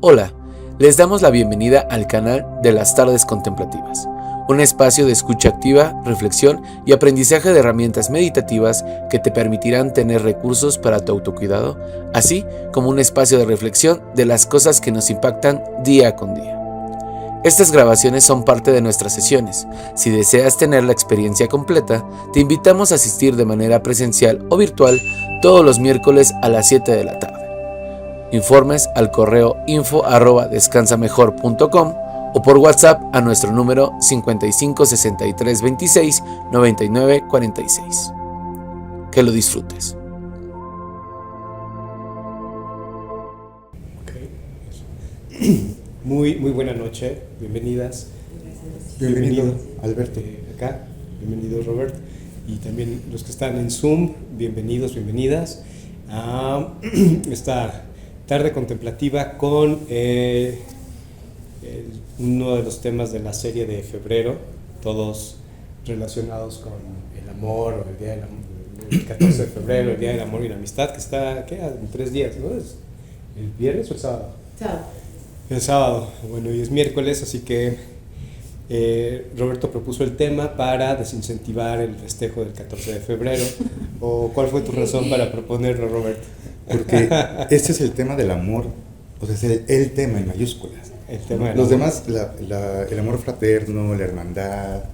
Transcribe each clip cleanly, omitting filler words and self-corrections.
Hola, les damos la bienvenida al canal de las Tardes Contemplativas, un espacio de escucha activa, reflexión y aprendizaje de herramientas meditativas que te permitirán tener recursos para tu autocuidado, así como un espacio de reflexión de las cosas que nos impactan día con día. Estas grabaciones son parte de nuestras sesiones. Si deseas tener la experiencia completa, te invitamos a asistir de manera presencial o virtual todos los miércoles a las 7 de la tarde. Informes al correo info@descansamejor.com o por WhatsApp a nuestro número 55 63 26 99 46. Que lo disfrutes. Muy buena noche, bienvenidas. Bienvenido, Alberto. Acá, bienvenido Robert. Y también los que están en Zoom, bienvenidos, bienvenidas a esta tarde contemplativa con uno de los temas de la serie de febrero, todos relacionados con el amor, o el día del amor, el 14 de febrero, el día del amor y la amistad, que está, ¿qué? En 3 días, ¿no? ¿Es el viernes o el sábado? El sábado, bueno, y es miércoles, así que Roberto propuso el tema para desincentivar el festejo del 14 de febrero. ¿O cuál fue tu razón para proponerlo, Roberto? Porque este es el tema del amor, o sea, es el tema en mayúsculas. El tema del Los amor. demás, el amor fraterno, la hermandad,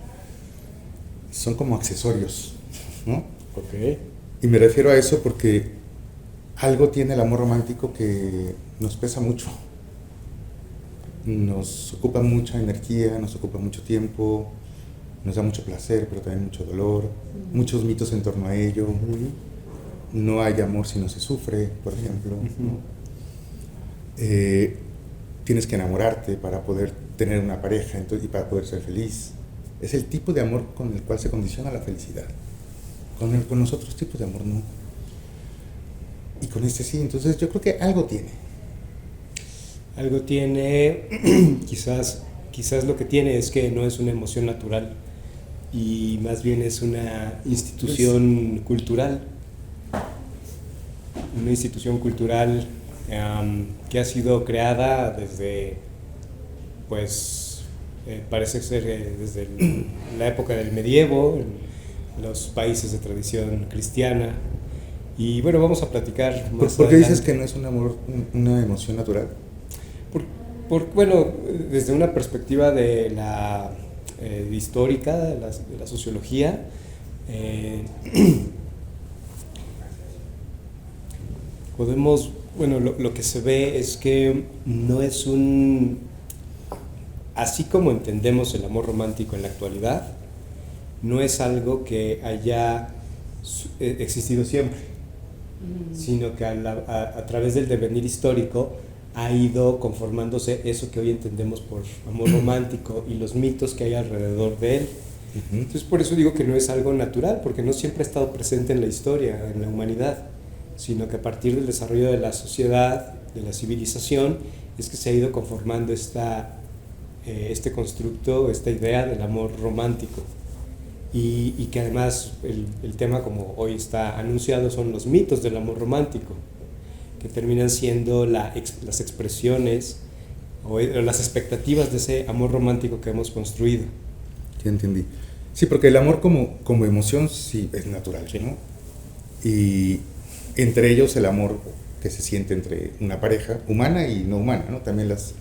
son como accesorios, ¿no? Ok. Y me refiero a eso porque algo tiene el amor romántico que nos pesa mucho. Nos ocupa mucha energía, nos ocupa mucho tiempo, nos da mucho placer, pero también mucho dolor, muchos mitos en torno a ello. No hay amor si no se sufre, por ejemplo, ¿no? Tienes que enamorarte para poder tener una pareja y para poder ser feliz. Es el tipo de amor con el cual se condiciona la felicidad. Con los otros tipos de amor no. Y con este sí, entonces yo creo que algo tiene. Algo tiene, quizás lo que tiene es que no es una emoción natural y más bien es una institución cultural. Una institución cultural que ha sido creada desde, pues, parece ser desde la época del medievo, en los países de tradición cristiana. Y bueno, vamos a platicar más ¿Por qué dices adelante. que no es un amor, una emoción natural? Bueno, desde una perspectiva de la histórica, de la sociología, podemos, bueno, lo que se ve es que no es así como entendemos el amor romántico en la actualidad, no es algo que haya existido siempre, sino que a través del devenir histórico ha ido conformándose eso que hoy entendemos por amor romántico y los mitos que hay alrededor de él. Entonces por eso digo que no es algo natural, porque no siempre ha estado presente en la historia, en la humanidad, sino que a partir del desarrollo de la sociedad, de la civilización, es que se ha ido conformando este constructo, esta idea del amor romántico. Y que además el tema, como hoy está anunciado, son los mitos del amor romántico, que terminan siendo las expresiones o las expectativas de ese amor romántico que hemos construido. Ya entendí. Sí, porque el amor como emoción sí es natural, Sí. ¿no? Y entre ellos el amor que se siente entre una pareja humana y no humana, ¿no? También los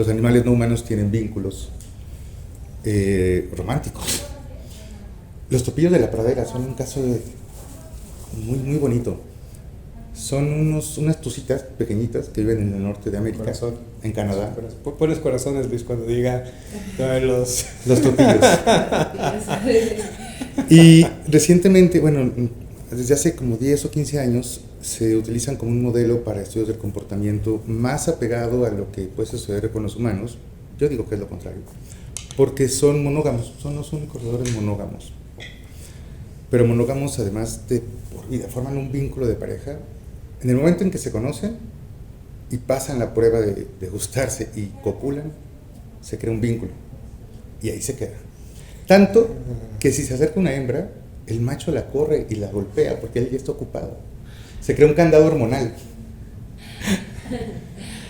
animales no humanos tienen vínculos románticos. Los topillos de la pradera son un caso muy bonito. Son unas tucitas pequeñitas que viven en el norte de América, Corazón. en Canadá. Pones corazones, Luis, cuando diga los topillos. Y recientemente, bueno, desde hace como 10 o 15 años, se utilizan como un modelo para estudios del comportamiento más apegado a lo que puede suceder con los humanos. Yo digo que es lo contrario, porque son monógamos, son los únicos roedores monógamos. Pero monógamos además de por vida, forman un vínculo de pareja. En el momento en que se conocen y pasan la prueba de gustarse y copulan, se crea un vínculo y ahí se queda. Tanto que si se acerca una hembra, el macho la corre y la golpea porque él ya está ocupado. Se crea un candado hormonal.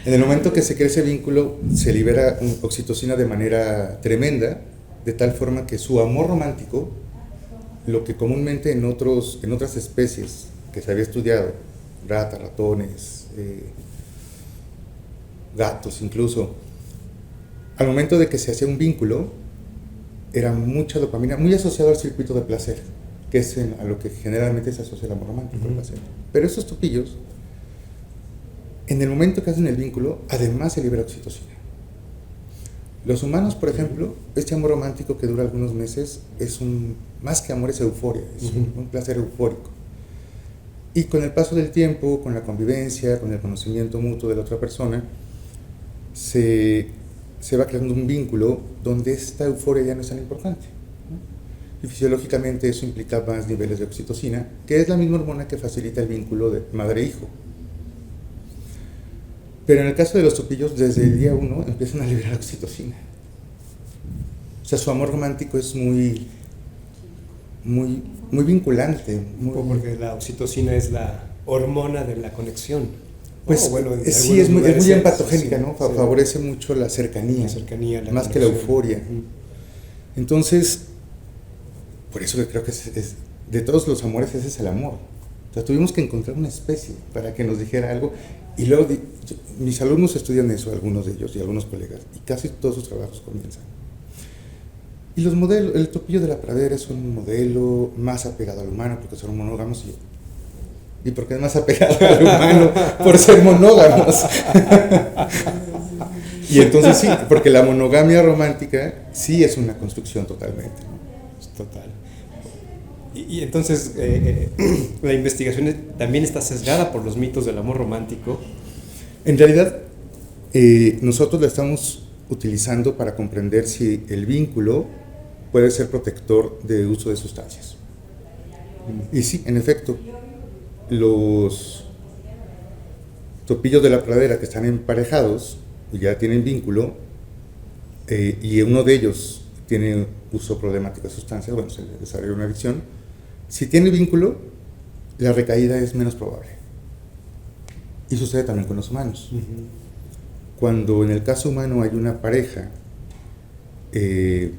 En el momento que se crea ese vínculo, se libera oxitocina de manera tremenda, de tal forma que su amor romántico, lo que comúnmente en otras especies que se había estudiado, ratas, ratones, gatos incluso, al momento de que se hacía un vínculo, era mucha dopamina, muy asociado al circuito de placer, que es a lo que generalmente se asocia el amor romántico, el placer. Pero estos topillos, en el momento que hacen el vínculo, además se libera oxitocina. Los humanos, por ejemplo, este amor romántico que dura algunos meses es más que amor, es euforia, es un placer eufórico. Y con el paso del tiempo, con la convivencia, con el conocimiento mutuo de la otra persona, se va creando un vínculo donde esta euforia ya no es tan importante, ¿no? Y fisiológicamente eso implica más niveles de oxitocina, que es la misma hormona que facilita el vínculo de madre-hijo. Pero en el caso de los topillos, desde el día 1 empiezan a liberar oxitocina. O sea, su amor romántico es muy vinculante. Porque la oxitocina es la hormona de la conexión. Pues sí, es muy empatogénica, ¿no? Favorece mucho la cercanía más que la euforia. Entonces, por eso creo que de todos los amores ese es el amor. O sea, tuvimos que encontrar una especie para que nos dijera algo. Y luego, mis alumnos estudian eso, algunos de ellos y algunos colegas, y casi todos sus trabajos comienzan. Y los modelos, el topillo de la pradera es un modelo más apegado al humano porque son monógamos y porque es más apegado al humano por ser monógamos. Y entonces sí, porque la monogamia romántica sí es una construcción totalmente, ¿no? Total. Y entonces la investigación también está sesgada por los mitos del amor romántico. En realidad, nosotros la estamos utilizando para comprender si el vínculo puede ser protector de uso de sustancias. Y sí, en efecto, los topillos de la pradera que están emparejados y ya tienen vínculo, y uno de ellos tiene uso problemático de sustancias, bueno, se le desarrolla una adicción. Si tiene vínculo, la recaída es menos probable. Y sucede también con los humanos. Cuando en el caso humano hay una pareja, tiene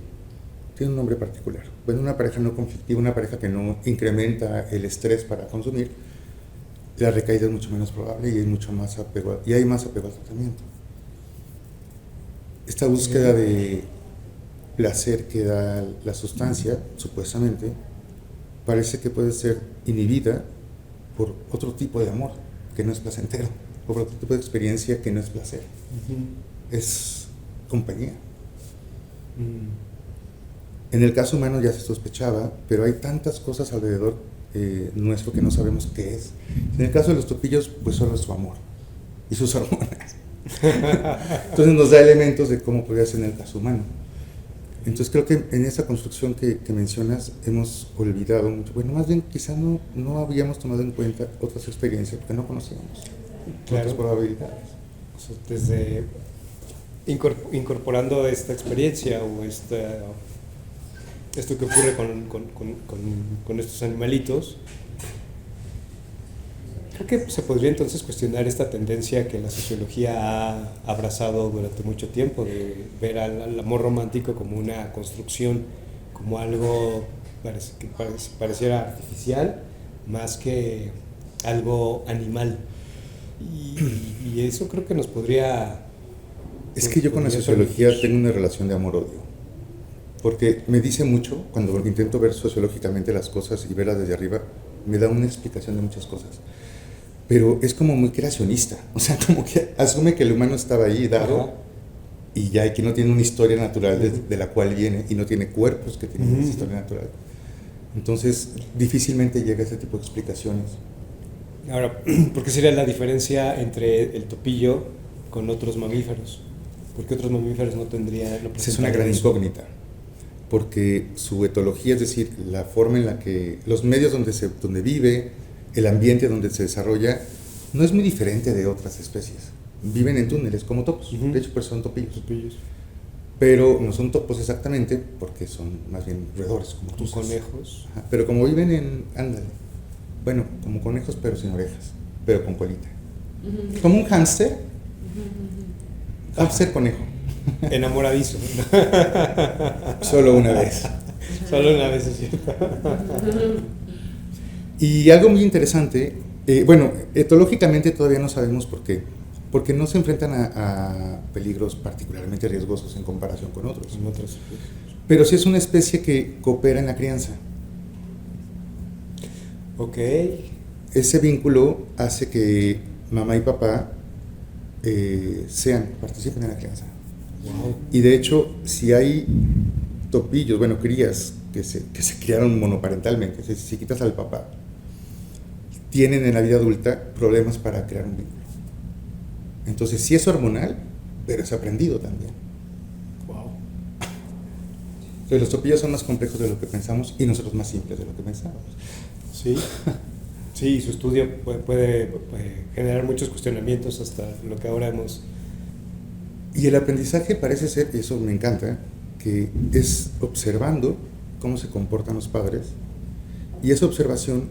un nombre particular. Bueno, una pareja no conflictiva, una pareja que no incrementa el estrés para consumir, la recaída es mucho menos probable y hay mucho más apego, y hay más apego al tratamiento. Esta búsqueda de placer que da la sustancia, supuestamente, parece que puede ser inhibida por otro tipo de amor que no es placentero, por otro tipo de experiencia que no es placer. Es compañía. En el caso humano ya se sospechaba, pero hay tantas cosas alrededor nuestro que no sabemos qué es. En el caso de los topillos, pues solo es su amor y sus hormonas. Entonces nos da elementos de cómo podría ser en el caso humano. Entonces creo que en esa construcción que mencionas hemos olvidado mucho. Bueno, más bien quizá no habíamos tomado en cuenta otras experiencias porque no conocíamos otras probabilidades. O sea, desde incorporando esta experiencia o esto que ocurre con estos animalitos, creo que se podría entonces cuestionar esta tendencia que la sociología ha abrazado durante mucho tiempo de ver al amor romántico como una construcción, como algo que pareciera artificial más que algo animal. Y eso creo que nos podría... Es que yo con la sociología tengo una relación de amor-odio, porque me dice mucho, cuando intento ver sociológicamente las cosas y verlas desde arriba, me da una explicación de muchas cosas. Pero es como muy creacionista, o sea, como que asume que el humano estaba ahí dado y ya, y que no tiene una historia natural de la cual viene y no tiene cuerpos que tienen esa historia natural. Entonces, difícilmente llega a ese tipo de explicaciones. Ahora, ¿por qué sería la diferencia entre el topillo con otros mamíferos? ¿Por qué otros mamíferos no tendrían? Esa es una gran incógnita, porque su etología, es decir, la forma en la que los medios donde vive, el ambiente donde se desarrolla, no es muy diferente de otras especies. Viven en túneles como topos, de hecho pues son topillos. Pero no son topos exactamente porque son más bien roedores, como tú conejos. Ajá, pero como viven como conejos pero sin orejas, pero con colita. Como un hámster, Hámster conejo. Enamoradizo. Solo una vez. Solo una vez, es cierto. Y algo muy interesante, bueno, etológicamente todavía no sabemos por qué. Porque no se enfrentan a peligros particularmente riesgosos en comparación con otros. Pero sí es una especie que coopera en la crianza. Ok. Ese vínculo hace que mamá y papá participen en la crianza. Wow. Y de hecho, si hay topillos, bueno, crías que se criaron monoparentalmente, es decir, si quitas al papá, tienen en la vida adulta problemas para crear un vínculo. Entonces, sí es hormonal, pero es aprendido también. Wow. Entonces, los topillos son más complejos de lo que pensamos y nosotros más simples de lo que pensábamos. Sí. Sí, su estudio puede generar muchos cuestionamientos hasta lo que ahora hemos... Y el aprendizaje parece ser, y eso me encanta, que es observando cómo se comportan los padres, y esa observación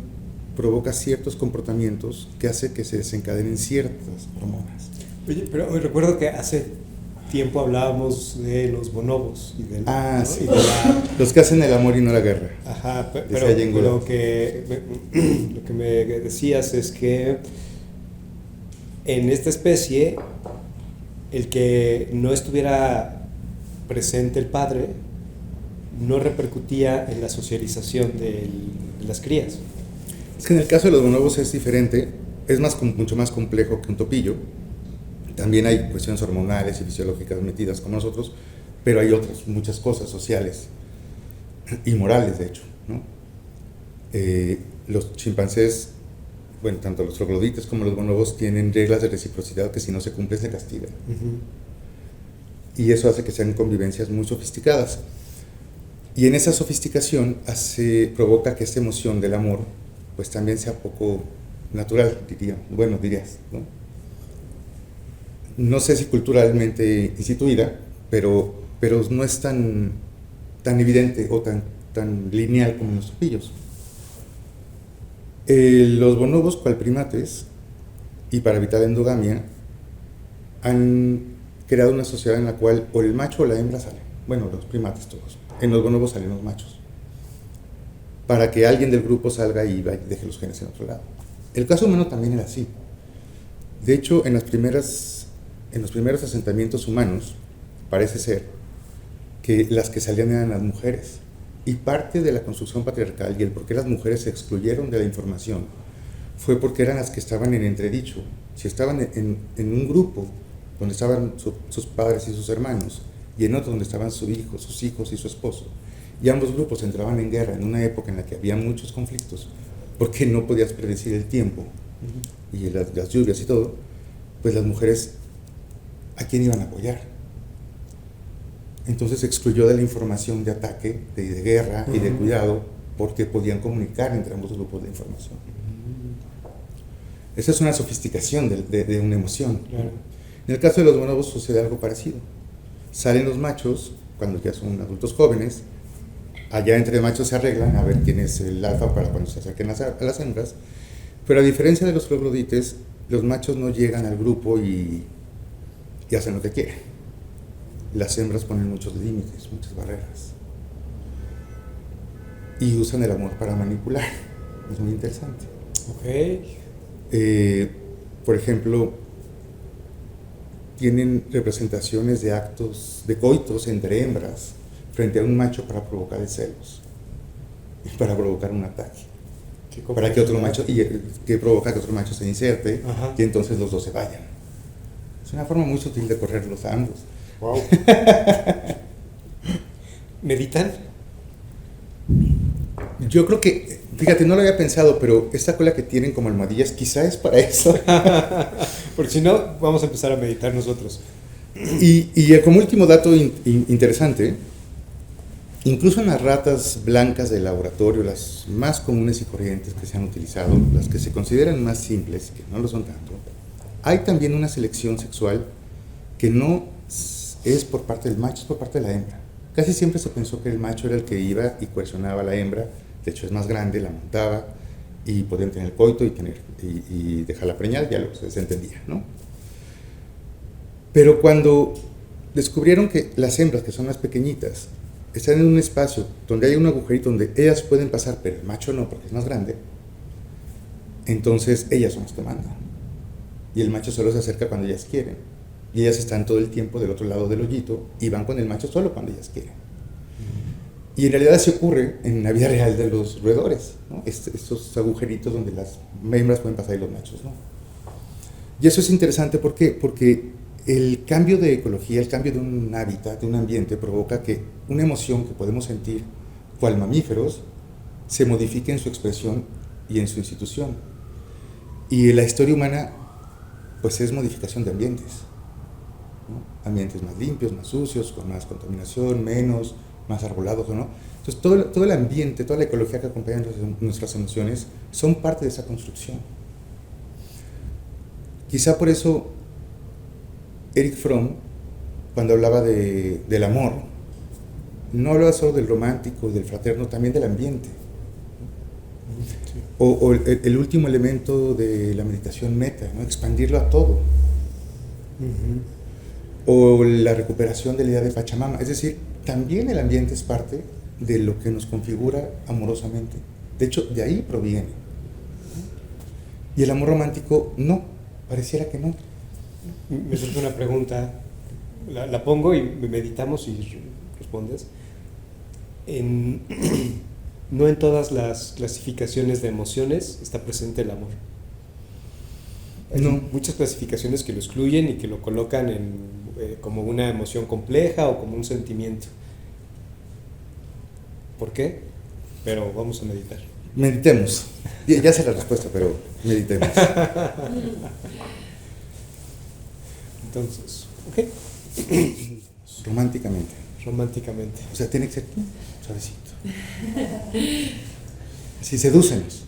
provoca ciertos comportamientos que hace que se desencadenen ciertas hormonas. Oye, pero hoy recuerdo que hace tiempo hablábamos de los bonobos y del, ¿no? Sí, y de los que hacen el amor y no la guerra. Ajá, pero lo que me decías es que en esta especie el que no estuviera presente el padre no repercutía en la socialización de las crías. Es que en el caso de los bonobos es diferente, es mucho más complejo que un topillo. También hay cuestiones hormonales y fisiológicas metidas como nosotros, pero hay otras, muchas cosas sociales y morales, de hecho, ¿no? Los chimpancés, bueno, tanto los troglodites como los bonobos tienen reglas de reciprocidad que si no se cumplen se castigan. Y eso hace que sean convivencias muy sofisticadas. Y en esa sofisticación provoca que esta emoción del amor pues también sea poco natural, dirías, ¿no? No sé si culturalmente instituida, pero no es tan evidente o tan lineal como en los topillos. Los bonobos, cual primates, y para evitar la endogamia, han creado una sociedad en la cual o el macho o la hembra salen. Bueno, los primates todos. En los bonobos salen los machos. Para que alguien del grupo salga y deje los genes en otro lado. El caso humano también era así. De hecho, en los primeros asentamientos humanos, parece ser que las que salían eran las mujeres. Y parte de la construcción patriarcal y el por qué las mujeres se excluyeron de la información fue porque eran las que estaban en entredicho. Si estaban en un grupo donde estaban sus padres y sus hermanos, y en otro donde estaban sus hijos y su esposo, y ambos grupos entraban en guerra en una época en la que había muchos conflictos, porque no podías predecir el tiempo y las lluvias y todo, pues las mujeres, ¿a quién iban a apoyar? Entonces se excluyó de la información de ataque, de guerra y de cuidado, porque podían comunicar entre ambos grupos de información. Esa es una sofisticación de una emoción. Claro. En el caso de los bonobos sucede algo parecido. Salen los machos, cuando ya son adultos jóvenes, allá entre machos se arreglan a ver quién es el alfa para cuando se acerquen a las hembras, pero a diferencia de los troglodites, los machos no llegan al grupo y hacen lo que quieren. Las hembras ponen muchos límites, muchas barreras, y usan el amor para manipular. Es muy interesante. Por ejemplo, tienen representaciones de actos de coitos entre hembras frente a un macho para provocar el celos, para provocar un ataque, para que otro macho, que provoca que otro macho se inserte. Ajá. Y entonces los dos se vayan. Es una forma muy sutil de correrlos a ambos. Wow. ¿Meditan? Yo creo que, fíjate, no lo había pensado, pero esta cola que tienen como almohadillas quizá es para eso. Porque si no, vamos a empezar a meditar nosotros. Y como último dato interesante, incluso en las ratas blancas de laboratorio, las más comunes y corrientes que se han utilizado, las que se consideran más simples, que no lo son tanto, hay también una selección sexual que no es por parte del macho, es por parte de la hembra. Casi siempre se pensó que el macho era el que iba y coercionaba a la hembra. De hecho es más grande, la montaba y podían tener coito y dejarla preñar, ya se entendía, ¿no? Pero cuando descubrieron que las hembras, que son las pequeñitas, están en un espacio donde hay un agujerito donde ellas pueden pasar, pero el macho no, porque es más grande, entonces ellas son las que mandan. Y el macho solo se acerca cuando ellas quieren. Y ellas están todo el tiempo del otro lado del hoyito y van con el macho solo cuando ellas quieren. Y en realidad se ocurre en la vida real de los roedores, ¿no? Estos agujeritos donde las hembras pueden pasar y los machos, ¿no? Y eso es interesante, ¿por qué? Porque el cambio de ecología, el cambio de un hábitat, de un ambiente, provoca que una emoción que podemos sentir, cual mamíferos, se modifique en su expresión y en su institución. Y la historia humana, pues es modificación de ambientes, ¿no? Ambientes más limpios, más sucios, con más contaminación, menos, más arbolados, ¿no? Entonces todo el ambiente, toda la ecología que acompaña nuestras emociones son parte de esa construcción. Quizá por eso Erich Fromm, cuando hablaba del amor, no hablaba solo del romántico, del fraterno, también del ambiente. O el último elemento de la meditación meta, ¿no? Expandirlo a todo. O la recuperación de la idea de Pachamama. Es decir, también el ambiente es parte de lo que nos configura amorosamente. De hecho, de ahí proviene. Y el amor romántico, no, pareciera que no. Me surge una pregunta, la pongo y meditamos y respondes. No en todas las clasificaciones de emociones está presente el amor. Hay muchas clasificaciones que lo excluyen y que lo colocan como una emoción compleja o como un sentimiento. ¿Por qué? Pero vamos a meditar. Meditemos. Ya sé la respuesta, pero meditemos. Entonces, ¿ok? Románticamente. Románticamente. O sea, tiene que ser suavecito. Así, sedúcenos.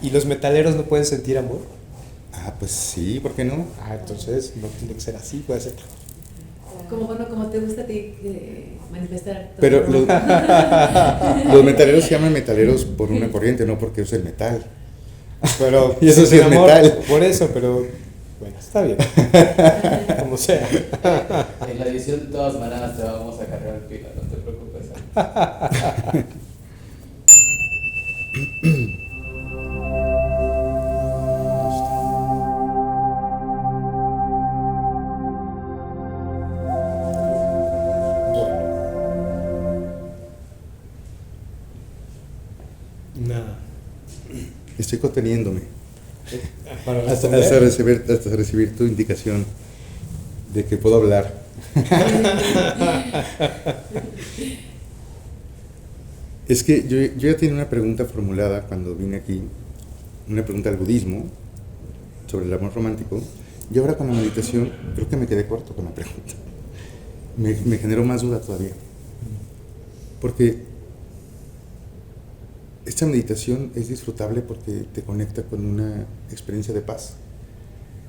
¿Y los metaleros no pueden sentir amor? Ah, pues sí, ¿por qué no? Entonces no tiene que ser así, puede ser. Como te gusta a ti manifestar todo. Pero los metaleros se llaman metaleros por una corriente, no porque usen metal. Pero y eso sí es amor, metal. Por eso, pero bueno, está bien. Como sea. En la edición de todas maneras te vamos a cargar el pila, no te preocupes. Nada. Estoy conteniéndome. Para Hasta recibir tu indicación de que puedo hablar. Es que yo ya tenía una pregunta formulada cuando vine aquí, una pregunta al budismo sobre el amor romántico, y ahora con la meditación creo que me quedé corto con la pregunta. Me generó más duda todavía. Porque esta meditación es disfrutable porque te conecta con una experiencia de paz,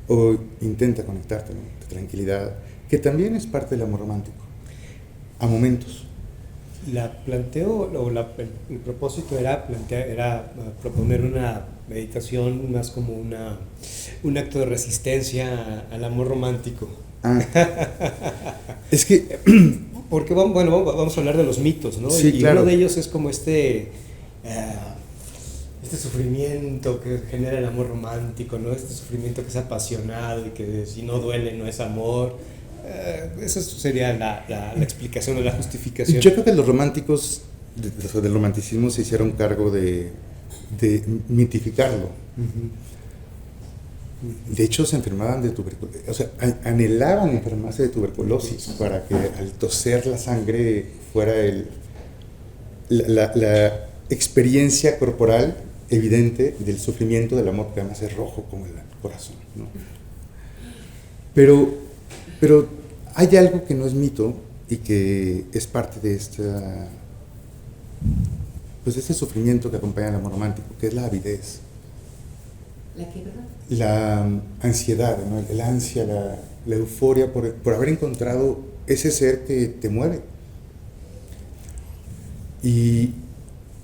o intenta conectarte, ¿no? De tranquilidad, que también es parte del amor romántico, a momentos. La planteo, el propósito era proponer una meditación más como un acto de resistencia al amor romántico. Es que porque vamos a hablar de los mitos, ¿no? Sí, y claro. uno de ellos es como este sufrimiento que genera el amor romántico, ¿no? Este sufrimiento que es apasionado y que si no duele no es amor. Esa sería la explicación o la justificación. yo creo que los románticos del romanticismo se hicieron cargo de mitificarlo. De hecho, se enfermaban de tuberculosis, o sea, anhelaban enfermarse de tuberculosis para que al toser la sangre fuera la experiencia corporal evidente del sufrimiento del amor, que además es rojo como el corazón, ¿no? Pero hay algo que no es mito y que es parte de este sufrimiento que acompaña al amor romántico, que es la avidez. ¿La qué, verdad? La ansiedad, ¿no? La ansia, la euforia por haber encontrado ese ser que te mueve. Y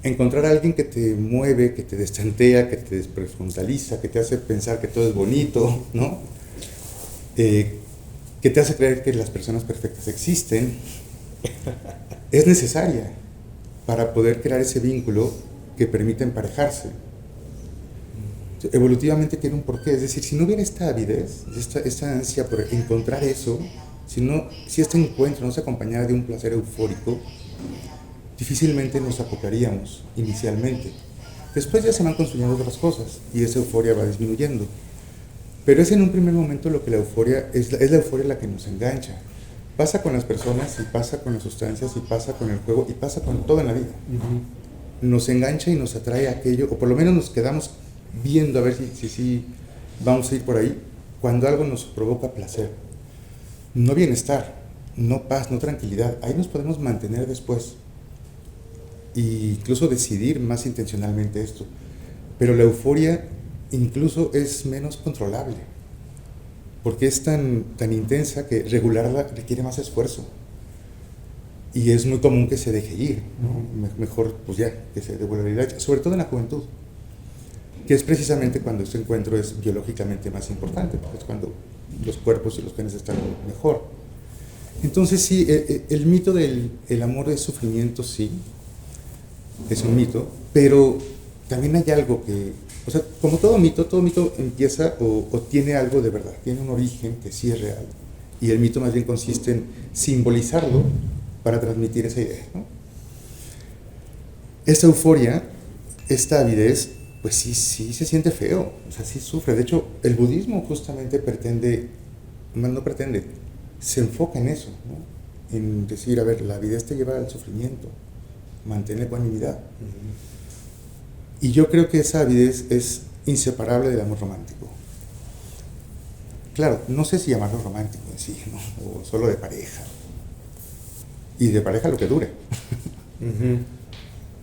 encontrar a alguien que te mueve, que te destantea, que te desprefrontaliza, que te hace pensar que todo es bonito, ¿no? Que te hace creer que las personas perfectas existen, es necesaria para poder crear ese vínculo que permite emparejarse. Evolutivamente tiene un porqué, es decir, si no hubiera esta avidez, esta ansia por encontrar eso, si este encuentro no se acompañara de un placer eufórico, difícilmente nos acoplaríamos inicialmente. Después ya se van construyendo otras cosas y esa euforia va disminuyendo. Pero es en un primer momento lo que la euforia es la euforia la que nos engancha. Pasa con las personas y pasa con las sustancias y pasa con el juego y pasa con todo en la vida. Nos engancha y nos atrae a aquello, o por lo menos nos quedamos viendo a ver si vamos a ir por ahí, cuando algo nos provoca placer. No bienestar, no paz, no tranquilidad. Ahí nos podemos mantener después. E incluso decidir más intencionalmente esto. Pero la euforia incluso es menos controlable, porque es tan intensa que regularla requiere más esfuerzo. Y es muy común que se deje ir, ¿no? Mejor pues ya, que se regularice, sobre todo en la juventud, que es precisamente cuando este encuentro es biológicamente más importante, porque es cuando los cuerpos y los genes están mejor. Entonces sí, el mito del amor es sufrimiento, sí, es un mito, pero también hay algo que, o sea, como todo mito empieza o tiene algo de verdad, tiene un origen que sí es real, y el mito más bien consiste en simbolizarlo para transmitir esa idea, ¿no? Esta euforia, esta avidez, pues sí se siente feo, o sea, sí sufre. De hecho, el budismo justamente se enfoca en eso, ¿no? En decir, a ver, la avidez te lleva al sufrimiento, mantén la ecuanimidad. Y yo creo que esa avidez es inseparable del amor romántico. Claro, no sé si llamarlo romántico en sí, ¿no? O solo de pareja. Y de pareja lo que dure.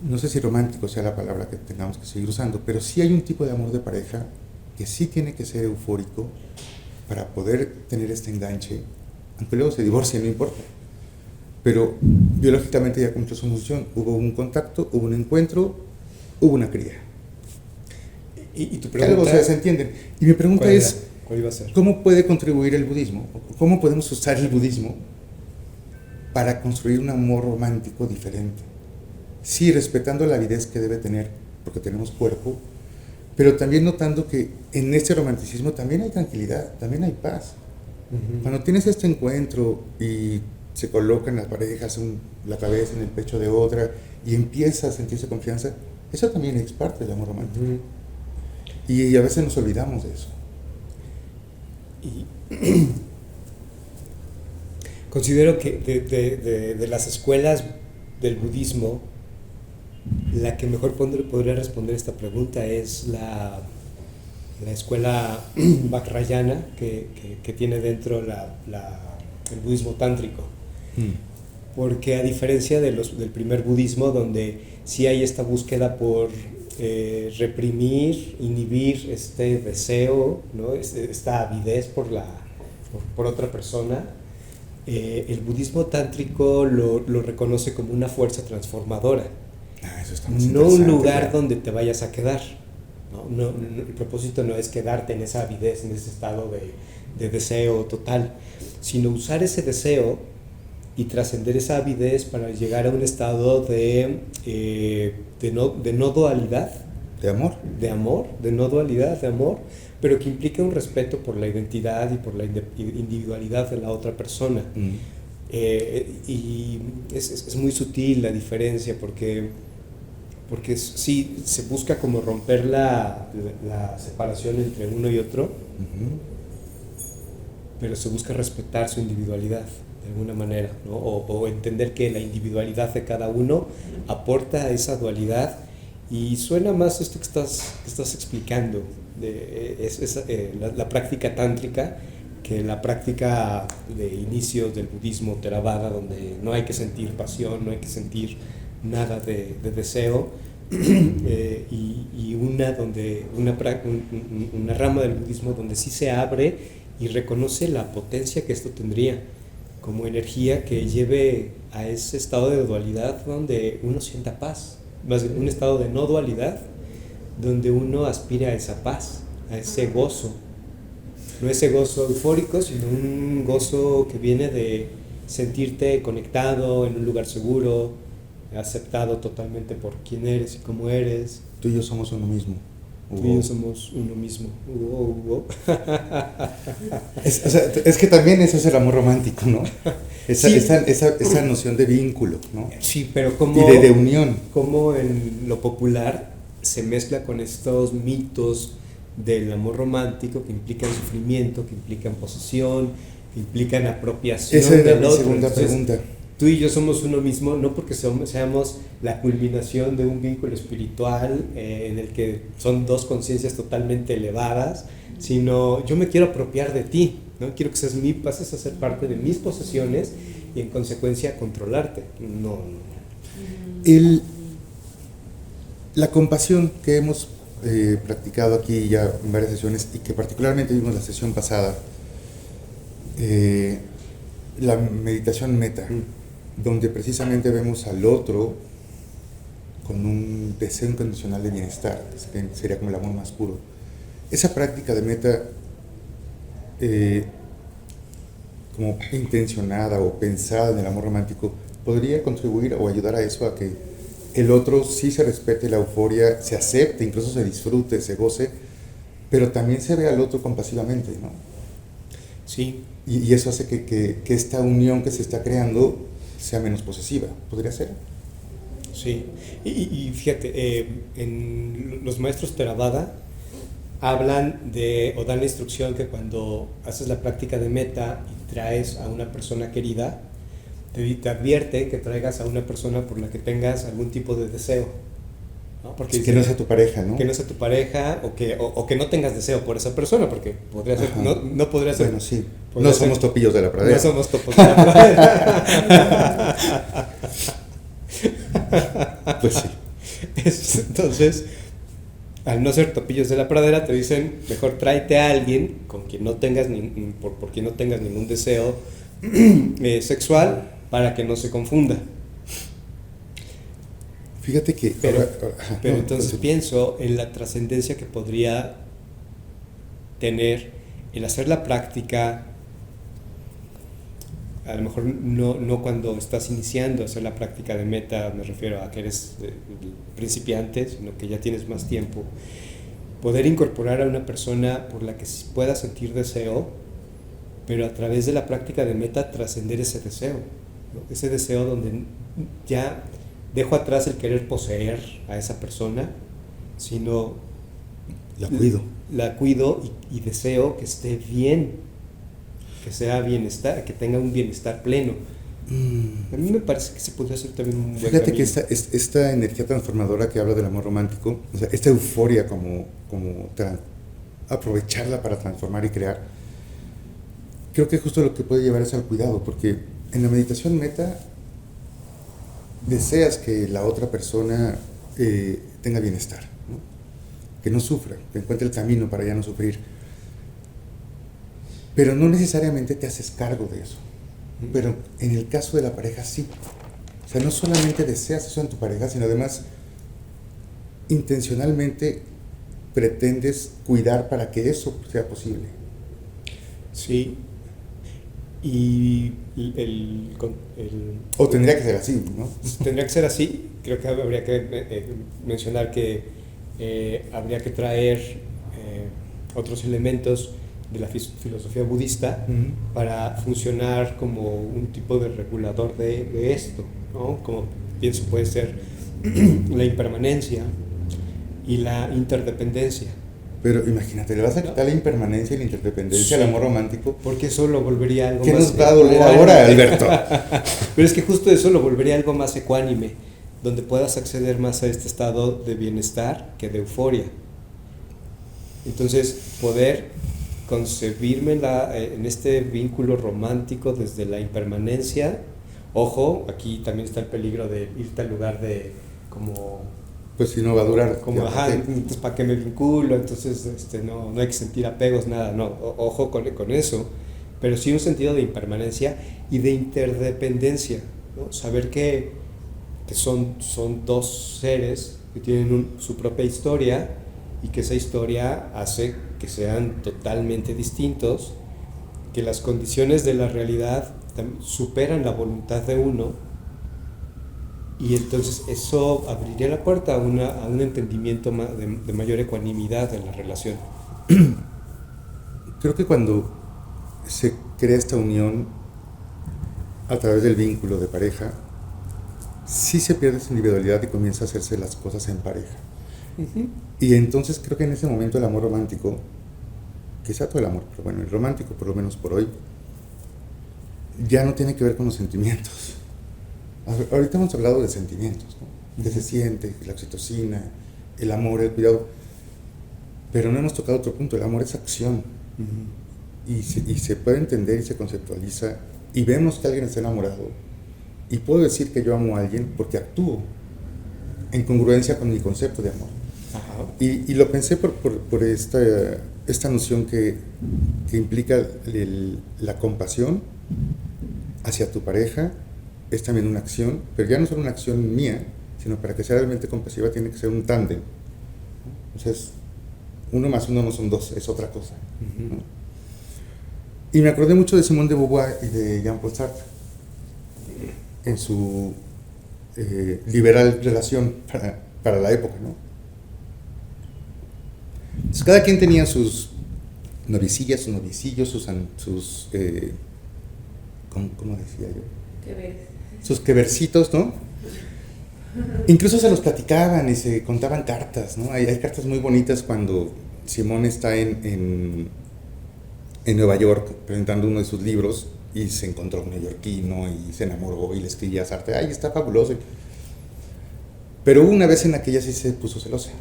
No sé si romántico sea la palabra que tengamos que seguir usando, pero sí hay un tipo de amor de pareja que sí tiene que ser eufórico para poder tener este enganche, aunque luego se divorcien, no importa. Pero biológicamente ya cumplió su función. Hubo un contacto, hubo un encuentro, hubo una cría. Y tu pregunta, algo se entienden. Y mi pregunta es, ¿cuál iba a ser? ¿cómo puede contribuir el budismo? ¿Cómo podemos usar el budismo para construir un amor romántico diferente? Sí, respetando la avidez que debe tener, porque tenemos cuerpo, pero también notando que en este romanticismo también hay tranquilidad, también hay paz. Cuando tienes este encuentro y se colocan las parejas la cabeza en el pecho de otra y empieza a sentirse confianza, eso también es parte del amor romántico. Y a veces nos olvidamos de eso. Y considero que de las escuelas del budismo, la que mejor podría responder esta pregunta es la escuela Vajrayana, que tiene dentro el budismo tántrico. Porque a diferencia del primer budismo, donde sí hay esta búsqueda por reprimir, inhibir este deseo, ¿no? Esta avidez por otra persona, el budismo tántrico lo reconoce como una fuerza transformadora, Eso está más no un lugar claro. donde te vayas a quedar. No, el propósito no es quedarte en esa avidez, en ese estado de deseo total, sino usar ese deseo y trascender esa avidez para llegar a un estado de no dualidad, De amor. de no dualidad, de amor, pero que implica un respeto por la identidad y por la individualidad de la otra persona. Y es muy sutil la diferencia, porque sí se busca como romper la separación entre uno y otro, pero se busca respetar su individualidad de alguna manera, ¿no? O entender que la individualidad de cada uno aporta a esa dualidad. Y suena más esto que estás explicando, la práctica tántrica, que la práctica de inicios del budismo Theravada, donde no hay que sentir pasión, no hay que sentir nada de deseo, y una rama del budismo donde sí se abre y reconoce la potencia que esto tendría como energía que lleve a ese estado de dualidad donde uno sienta paz, más bien un estado de no dualidad, donde uno aspira a esa paz, a ese gozo. No ese gozo eufórico, sino un gozo que viene de sentirte conectado en un lugar seguro, aceptado totalmente por quién eres y cómo eres. Tú y yo somos uno mismo. Tú y yo somos uno mismo. Es que también eso es el amor romántico, ¿no? Esa, Sí. esa noción de vínculo, ¿no? Sí, pero como, Y de unión. como en lo popular se mezcla con estos mitos del amor romántico que implican sufrimiento, que implican posesión, que implican apropiación Esa era del mi otro. segunda Entonces, pregunta. tú y yo somos uno mismo, no porque seamos la culminación de un vínculo espiritual en el que son dos conciencias totalmente elevadas, sino yo me quiero apropiar de ti, ¿no? Quiero que pases a ser parte de mis posesiones y en consecuencia controlarte. No. La compasión que hemos practicado aquí ya en varias sesiones y que particularmente vimos la sesión pasada, la meditación meta, donde precisamente vemos al otro con un deseo incondicional de bienestar, que sería como el amor más puro. Esa práctica de meta, como intencionada o pensada en el amor romántico, podría contribuir o ayudar a eso, a que el otro sí se respete la euforia, se acepte, incluso se disfrute, se goce, pero también se ve al otro compasivamente, ¿no? Sí. Y eso hace que esta unión que se está creando sea menos posesiva. ¿Podría ser? Sí. Y fíjate, en los maestros Theravada hablan o dan la instrucción que cuando haces la práctica de meta y traes a una persona querida, te advierte que traigas a una persona por la que tengas algún tipo de deseo, ¿no? Porque que no sea tu pareja, ¿no? Que no sea tu pareja o que no tengas deseo por esa persona, porque podría ser, no podría ser. Bueno, sí. No somos topillos de la pradera. No somos topos de la pradera. Pues sí. Entonces, al no ser topillos de la pradera, te dicen, mejor tráete a alguien con quien no tengas por quien no tengas ningún deseo sexual, para que no se confunda. Fíjate que... Pero entonces pienso en la trascendencia que podría tener el hacer la práctica, a lo mejor no cuando estás iniciando a hacer la práctica de meta, me refiero a que eres principiante, sino que ya tienes más tiempo, poder incorporar a una persona por la que puedas sentir deseo, pero a través de la práctica de meta trascender ese deseo, ¿no? Ese deseo donde ya dejo atrás el querer poseer a esa persona, sino la cuido y deseo que esté bien, que sea bienestar, que tenga un bienestar pleno. A mí me parece que se podría hacer también un buen Fíjate camino. que esta energía transformadora que habla del amor romántico, o sea, esta euforia como aprovecharla para transformar y crear, creo que justo lo que puede llevar es al cuidado, porque en la meditación meta deseas que la otra persona tenga bienestar, ¿no? Que no sufra, que encuentre el camino para ya no sufrir. Pero no necesariamente te haces cargo de eso. Pero en el caso de la pareja sí. O sea, no solamente deseas eso en tu pareja, sino además intencionalmente pretendes cuidar para que eso sea posible. Sí. Y o tendría que ser así, ¿no? Tendría que ser así. Creo que habría que mencionar que habría que traer otros elementos de la filosofía budista para funcionar como un tipo de regulador de esto, ¿no? Como pienso puede ser la impermanencia y la interdependencia. Pero imagínate, le vas a quitar la impermanencia y la interdependencia al amor romántico. Porque eso lo volvería algo ¿Qué más... nos va a doler ahora, Alberto? Pero es que justo eso lo volvería algo más ecuánime, donde puedas acceder más a este estado de bienestar que de euforia. Entonces, poder concebirme en este vínculo romántico desde la impermanencia. Ojo, aquí también está el peligro de irte al lugar de como... Pues si no va a durar. Como, entonces ¿para qué me vinculo? Entonces no hay que sentir apegos, nada, no, ojo con eso, pero sí un sentido de impermanencia y de interdependencia, ¿no? Saber que que son dos seres que tienen su propia historia y que esa historia hace que sean totalmente distintos, que las condiciones de la realidad superan la voluntad de uno, y entonces eso abriría la puerta a un entendimiento de mayor ecuanimidad en la relación. Creo que cuando se crea esta unión a través del vínculo de pareja, sí se pierde esa individualidad y comienza a hacerse las cosas en pareja. Uh-huh. Y entonces creo que en ese momento el amor romántico, quizá todo el amor, pero bueno, el romántico por lo menos por hoy, ya no tiene que ver con los sentimientos. Ahorita hemos hablado de sentimientos, ¿no? Que se siente, la oxitocina, el amor, el cuidado, pero no hemos tocado otro punto. El amor es acción. Uh-huh. Y se puede entender y se conceptualiza, y vemos que alguien está enamorado, y puedo decir que yo amo a alguien porque actúo en congruencia con mi concepto de amor. Uh-huh. Y lo pensé por esta noción que implica la compasión hacia tu pareja. Es también una acción, pero ya no solo una acción mía, sino para que sea realmente compasiva tiene que ser un tándem. O sea, 1 más 1 no son 2, es otra cosa. Uh-huh. ¿No? Y me acordé mucho de Simone de Beauvoir y de Jean-Paul Sartre en su liberal relación para la época, ¿no? Entonces, cada quien tenía sus novicillas, sus novicillos, sus ¿cómo decía yo? Sus queversitos, ¿no? Incluso se los platicaban y se contaban cartas, ¿no? Hay cartas muy bonitas cuando Simone está en Nueva York presentando uno de sus libros y se encontró un neoyorquino y se enamoró y le escribía a Sartre, ¡ay, está fabuloso! Pero hubo una vez en la que ella sí se puso celosa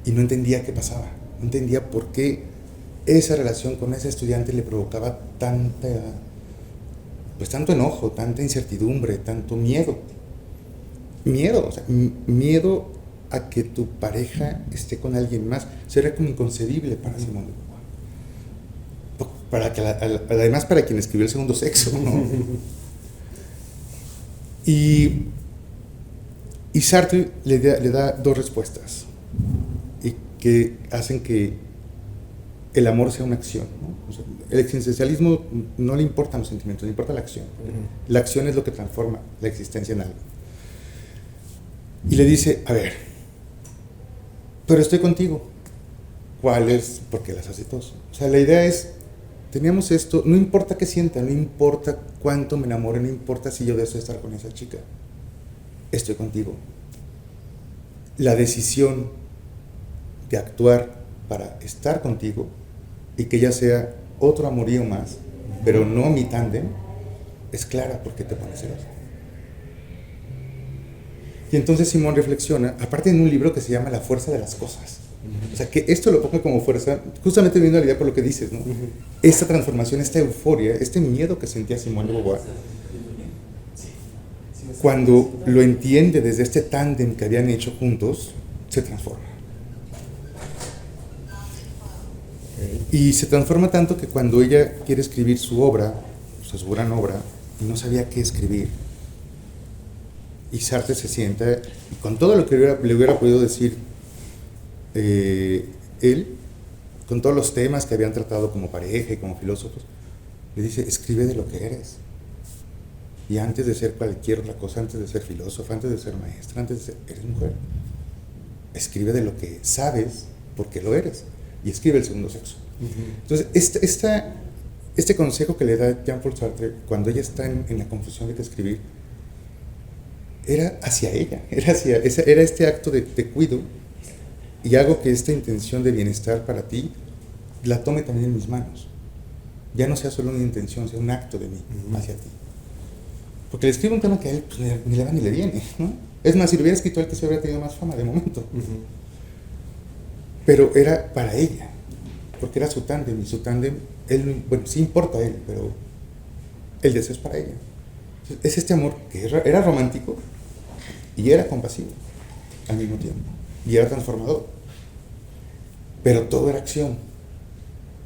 y no entendía qué pasaba, no entendía por qué esa relación con ese estudiante le provocaba tanto enojo, tanta incertidumbre, tanto miedo, o sea, miedo a que tu pareja esté con alguien más. Sería como inconcebible para Simone de Beauvoir, además para quien escribió El segundo sexo, ¿no? y Sartre le da 2 respuestas y que hacen que el amor sea una acción, ¿no? O sea, el existencialismo no le importan los sentimientos, le importa la acción. Uh-huh. La acción es lo que transforma la existencia en algo. Y le dice, a ver, pero estoy contigo. ¿Cuál es? Porque las hace todos. O sea, la idea es, teníamos esto, no importa qué sienta, no importa cuánto me enamore, no importa si yo deseo estar con esa chica. Estoy contigo. La decisión de actuar para estar contigo y que ya sea otro amorío más, pero no mi tándem, es clara porque te pones celosa. Y entonces Simón reflexiona, aparte en un libro que se llama La fuerza de las cosas. O sea, que esto lo pongo como fuerza, justamente viendo la idea por lo que dices, ¿no? Uh-huh. Esta transformación, esta euforia, este miedo que sentía Simón de Beauvoir, cuando lo entiende desde este tándem que habían hecho juntos, se transforma. Y se transforma tanto que cuando ella quiere escribir su obra, o sea, su gran obra, y no sabía qué escribir, y Sartre se sienta, y con todo lo que le hubiera podido decir él, con todos los temas que habían tratado como pareja y como filósofos, le dice, escribe de lo que eres. Y antes de ser cualquier otra cosa, antes de ser filósofo, antes de ser maestra, antes de ser, eres mujer. Escribe de lo que sabes, porque lo eres. Y escribe El segundo sexo. Uh-huh. Entonces, este consejo que le da Jean-Paul Sartre, cuando ella está en la confusión de qué escribir, era hacia ella, era este acto de cuido, y hago que esta intención de bienestar para ti la tome también en mis manos. Ya no sea solo una intención, sea un acto de mí, uh-huh, hacia ti. Porque le escribe un tema que a él pues, ni le va ni le viene, ¿no? Es más, si lo hubiera escrito él, que se hubiera tenido más fama de momento. Uh-huh. Pero era para ella, porque era su tándem, y su tándem, él, bueno, sí importa a él, pero el deseo es para ella. Entonces, es este amor que era romántico y era compasivo al mismo tiempo, y era transformador. Pero todo era acción.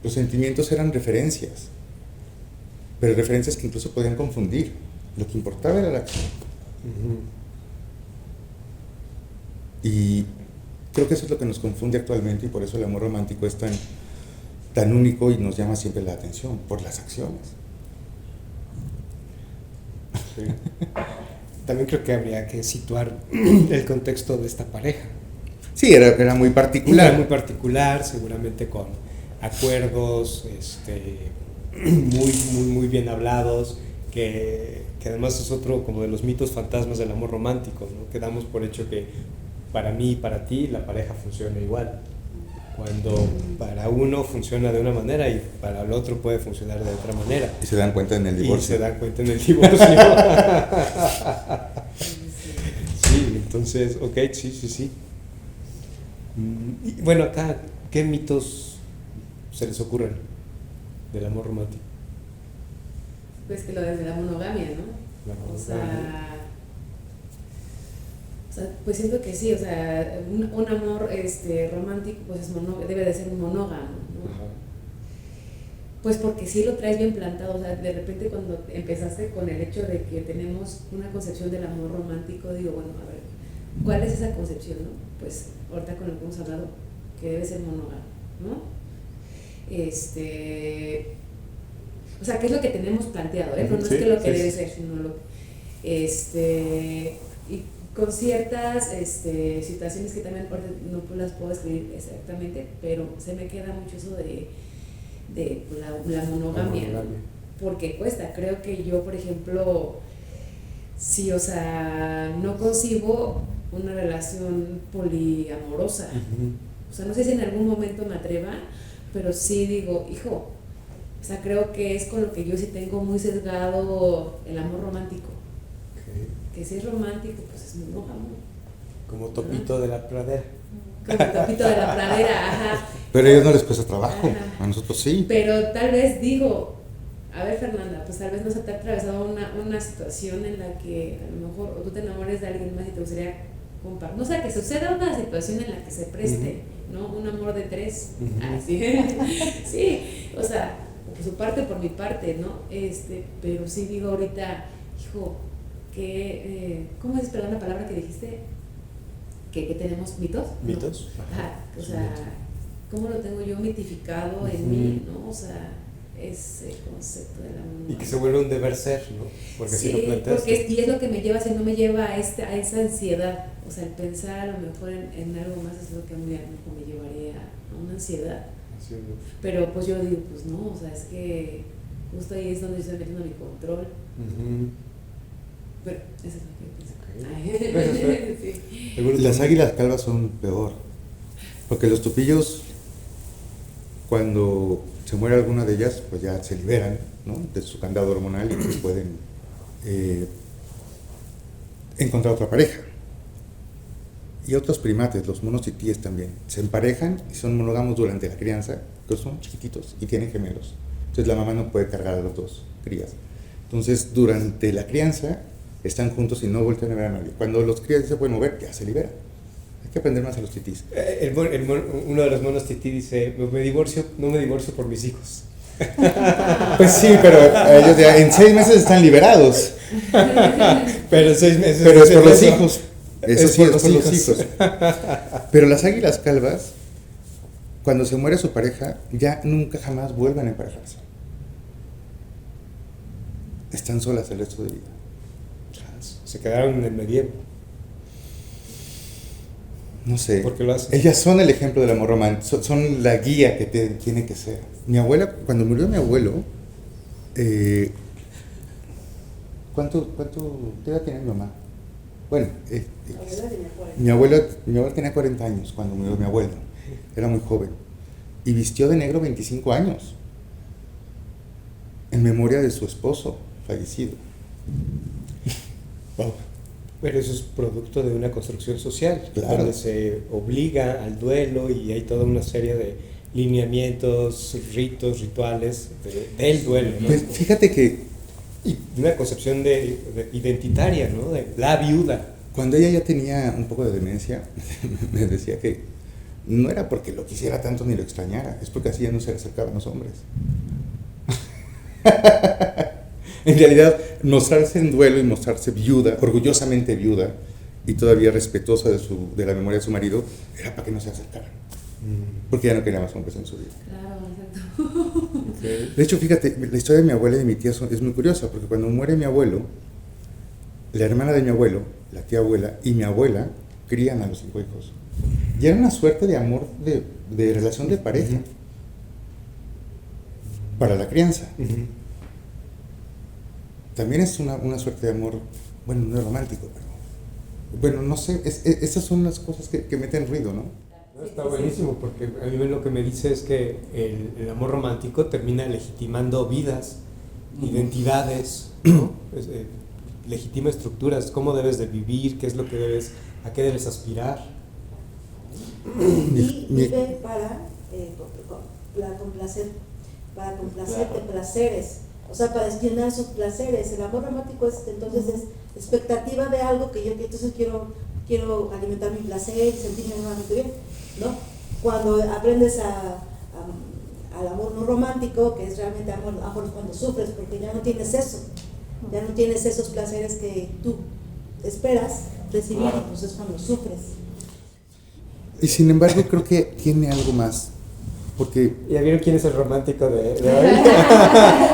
Los sentimientos eran referencias, pero referencias que incluso podían confundir. Lo que importaba era la acción. Uh-huh. Y creo que eso es lo que nos confunde actualmente y por eso el amor romántico es tan único y nos llama siempre la atención, por las acciones. Sí. También creo que habría que situar el contexto de esta pareja. Sí, era muy particular. Era muy particular, seguramente con acuerdos muy bien hablados, que además es otro como de los mitos fantasmas del amor romántico, ¿no? Que damos por hecho que para mí y para ti la pareja funciona igual, cuando para uno funciona de una manera y para el otro puede funcionar de otra manera. Y se dan cuenta en el divorcio. Y se dan cuenta en el divorcio. Sí, entonces, ok, sí. Y bueno, acá, ¿qué mitos se les ocurren del amor romántico? Pues que lo de la monogamia, ¿no? O sea, pues siento que sí, o sea, un amor romántico pues debe de ser monógamo, ¿no? Ajá. Pues porque sí lo traes bien plantado, o sea, de repente cuando empezaste con el hecho de que tenemos una concepción del amor romántico, digo, bueno, a ver, ¿cuál es esa concepción, no? Pues ahorita con lo que hemos hablado, que debe ser monógamo, ¿no? O sea, ¿qué es lo que tenemos planteado? Pero no Sí, es que lo que sí, debe sí. ser, sino lo y con ciertas situaciones que también ahorita no las puedo escribir exactamente, pero se me queda mucho eso de la monogamia, ¿no? Porque cuesta. Creo que yo, por ejemplo, sí, o sea, no concibo una relación poliamorosa. O sea, no sé si en algún momento me atreva, pero sí digo, hijo, o sea, creo que es con lo que yo sí tengo muy sesgado el amor romántico. Okay. Que si es romántico, pues es monógamo. Como Topito de la Pradera. Como Topito de la Pradera, ajá. Pero a ellos no les cuesta trabajo, Ajá. a nosotros sí. Pero tal vez digo, a ver, Fernanda, pues tal vez no se te ha atravesado una situación en la que a lo mejor o tú te enamores de alguien más y te gustaría compartir. No sé, que suceda una situación en la que se preste, ¿no? Un amor de tres. Sí. Sí, o sea, por su parte, por mi parte, ¿no? Pero sí digo ahorita, hijo, que, ¿cómo es, perdón, la palabra que dijiste? Que tenemos mitos. ¿Mitos? ¿No? Ajá, o sea, Mitos. ¿cómo lo tengo yo mitificado en mí, ¿no? O sea, ese concepto de la monogamia. Y que se vuelve un deber ser, ¿no? Porque sí, si lo planteaste. y es lo que me lleva, si no me lleva a esa ansiedad, o sea, el pensar a lo mejor en algo más es lo que me llevaría a una ansiedad. Sí, ¿no? Pero pues yo digo, pues no, o sea, es que justo ahí es donde estoy metiendo mi control. Pero eso es lo que pienso. Okay. Sí. Las águilas calvas son peor, porque los tupillos, cuando se muere alguna de ellas, pues ya se liberan, ¿no?, de su candado hormonal y pues pueden encontrar otra pareja. Y otros primates, los monos titíes también, se emparejan y son monógamos durante la crianza, que son chiquititos y tienen gemelos. Entonces la mamá no puede cargar a los dos crías. Entonces durante la crianza están juntos y no voltean a ver a nadie. Cuando los crías se pueden mover, ya se liberan. Hay que aprender más a los titís. Uno de los monos tití dice, no me divorcio por mis hijos. Pues sí, pero ellos ya en 6 meses están liberados. Pero en 6 meses. Pero es por los hijos. Eso Es sí, por es por los los hijos. Pero las águilas calvas, cuando se muere su pareja, ya nunca jamás vuelven a emparejarse. Están solas el resto de vida. Se quedaron en el medievo. No sé. ¿Por qué lo hacen? Ellas son el ejemplo del amor romántico, son la guía que tiene que ser. Mi abuela, cuando murió mi abuelo, ¿qué edad tenía mi mamá? Bueno, mi abuela tenía 40 años cuando murió mi abuelo, era muy joven, y vistió de negro 25 años, en memoria de su esposo fallecido. Wow. Pero eso es producto de una construcción social, Claro. donde se obliga al duelo y hay toda una serie de lineamientos, ritos, rituales del duelo, ¿no? Pues fíjate que Y una concepción de identitaria, ¿no? De la viuda. cuando ella ya tenía un poco de demencia, me decía que no era porque lo quisiera tanto ni lo extrañara, es porque así ya no se le acercaban los hombres. En realidad, mostrarse en duelo y mostrarse viuda, orgullosamente viuda, y todavía respetuosa de la memoria de su marido, era para que no se acercaran, porque ya no quería más hombres en su vida. Claro, exacto. Okay. De hecho, fíjate, la historia de mi abuela y de mi tía es muy curiosa, porque cuando muere mi abuelo, la hermana de mi abuelo, la tía abuela y mi abuela crían a los 5 hijos. Y era una suerte de amor, de relación de pareja, para la crianza. También es una suerte de amor, bueno, no es romántico, pero bueno, no sé, esas son las cosas que meten ruido, ¿no? Está buenísimo, porque a mí lo que me dice es que el amor romántico termina legitimando vidas, identidades, ¿no? Legitima estructuras, cómo debes de vivir, qué es lo que a qué debes aspirar. Y vive para complacerte placeres, o sea, para llenar sus placeres. El amor romántico es expectativa de algo que yo entonces quiero alimentar mi placer y sentirme nuevamente bien, ¿no? Cuando aprendes al amor no romántico, que es realmente amor cuando sufres, porque ya no tienes eso, ya no tienes esos placeres que tú esperas recibir, pues es cuando sufres. Y sin embargo creo que tiene algo más, porque... ¿Ya vieron quién es el romántico de hoy?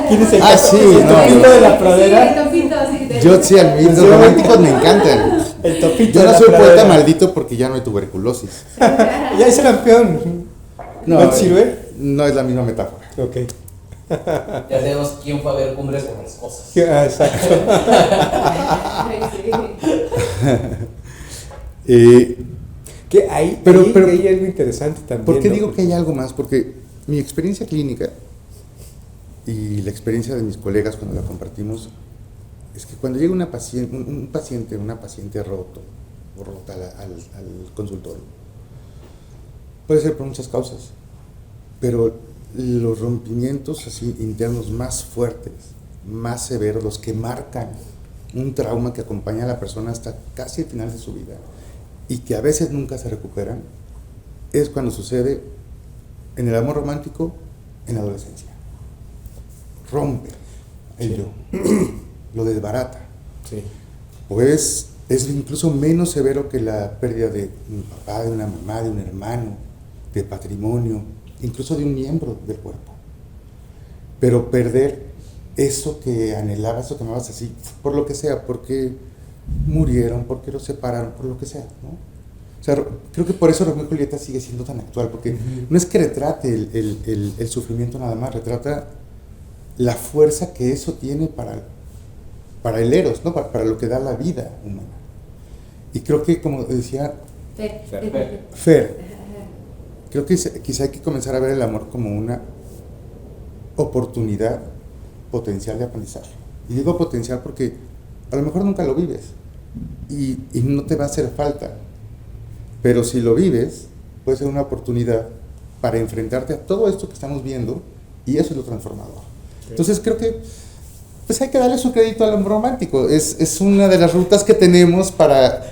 ¿Quién es el topito de la pradera? Sí, el topito, sí. Yo sí, a mí los románticos me encantan. El topito. Yo de no la soy pradera. poeta maldito porque ya no hay tuberculosis. Ya es campeón. ¿No te sirve? No es la misma metáfora. Ok. Ya sabemos quién fue a ver Cumbres Borrascosas. Exacto. Que hay algo interesante también. ¿Por qué ¿no? digo que hay algo más? Porque mi experiencia clínica y la experiencia de mis colegas cuando la compartimos es que cuando llega una paciente roto o rota al consultorio, puede ser por muchas causas, pero los rompimientos así internos más fuertes, más severos, los que marcan un trauma que acompaña a la persona hasta casi el final de su vida y que a veces nunca se recuperan, es cuando sucede en el amor romántico en la adolescencia. Rompe el yo, lo desbarata. Sí. O es incluso menos severo que la pérdida de un papá, de una mamá, de un hermano, de patrimonio, incluso de un miembro del cuerpo. Pero perder eso que anhelabas, eso que amabas así, por lo que sea, porque murieron, porque los separaron, por lo que sea, ¿no? O sea, creo que por eso Romeo y Julieta sigue siendo tan actual, porque no es que retrate el sufrimiento nada más, retrata la fuerza que eso tiene para el eros, ¿no? Para lo que da la vida humana. Y creo que, como decía Fer, creo que quizá hay que comenzar a ver el amor como una oportunidad potencial de aprendizaje. Y digo potencial porque a lo mejor nunca lo vives y no te va a hacer falta, pero si lo vives puede ser una oportunidad para enfrentarte a todo esto que estamos viendo, y eso es lo transformador. Entonces creo que pues hay que darle su crédito al amor romántico. Es una de las rutas que tenemos para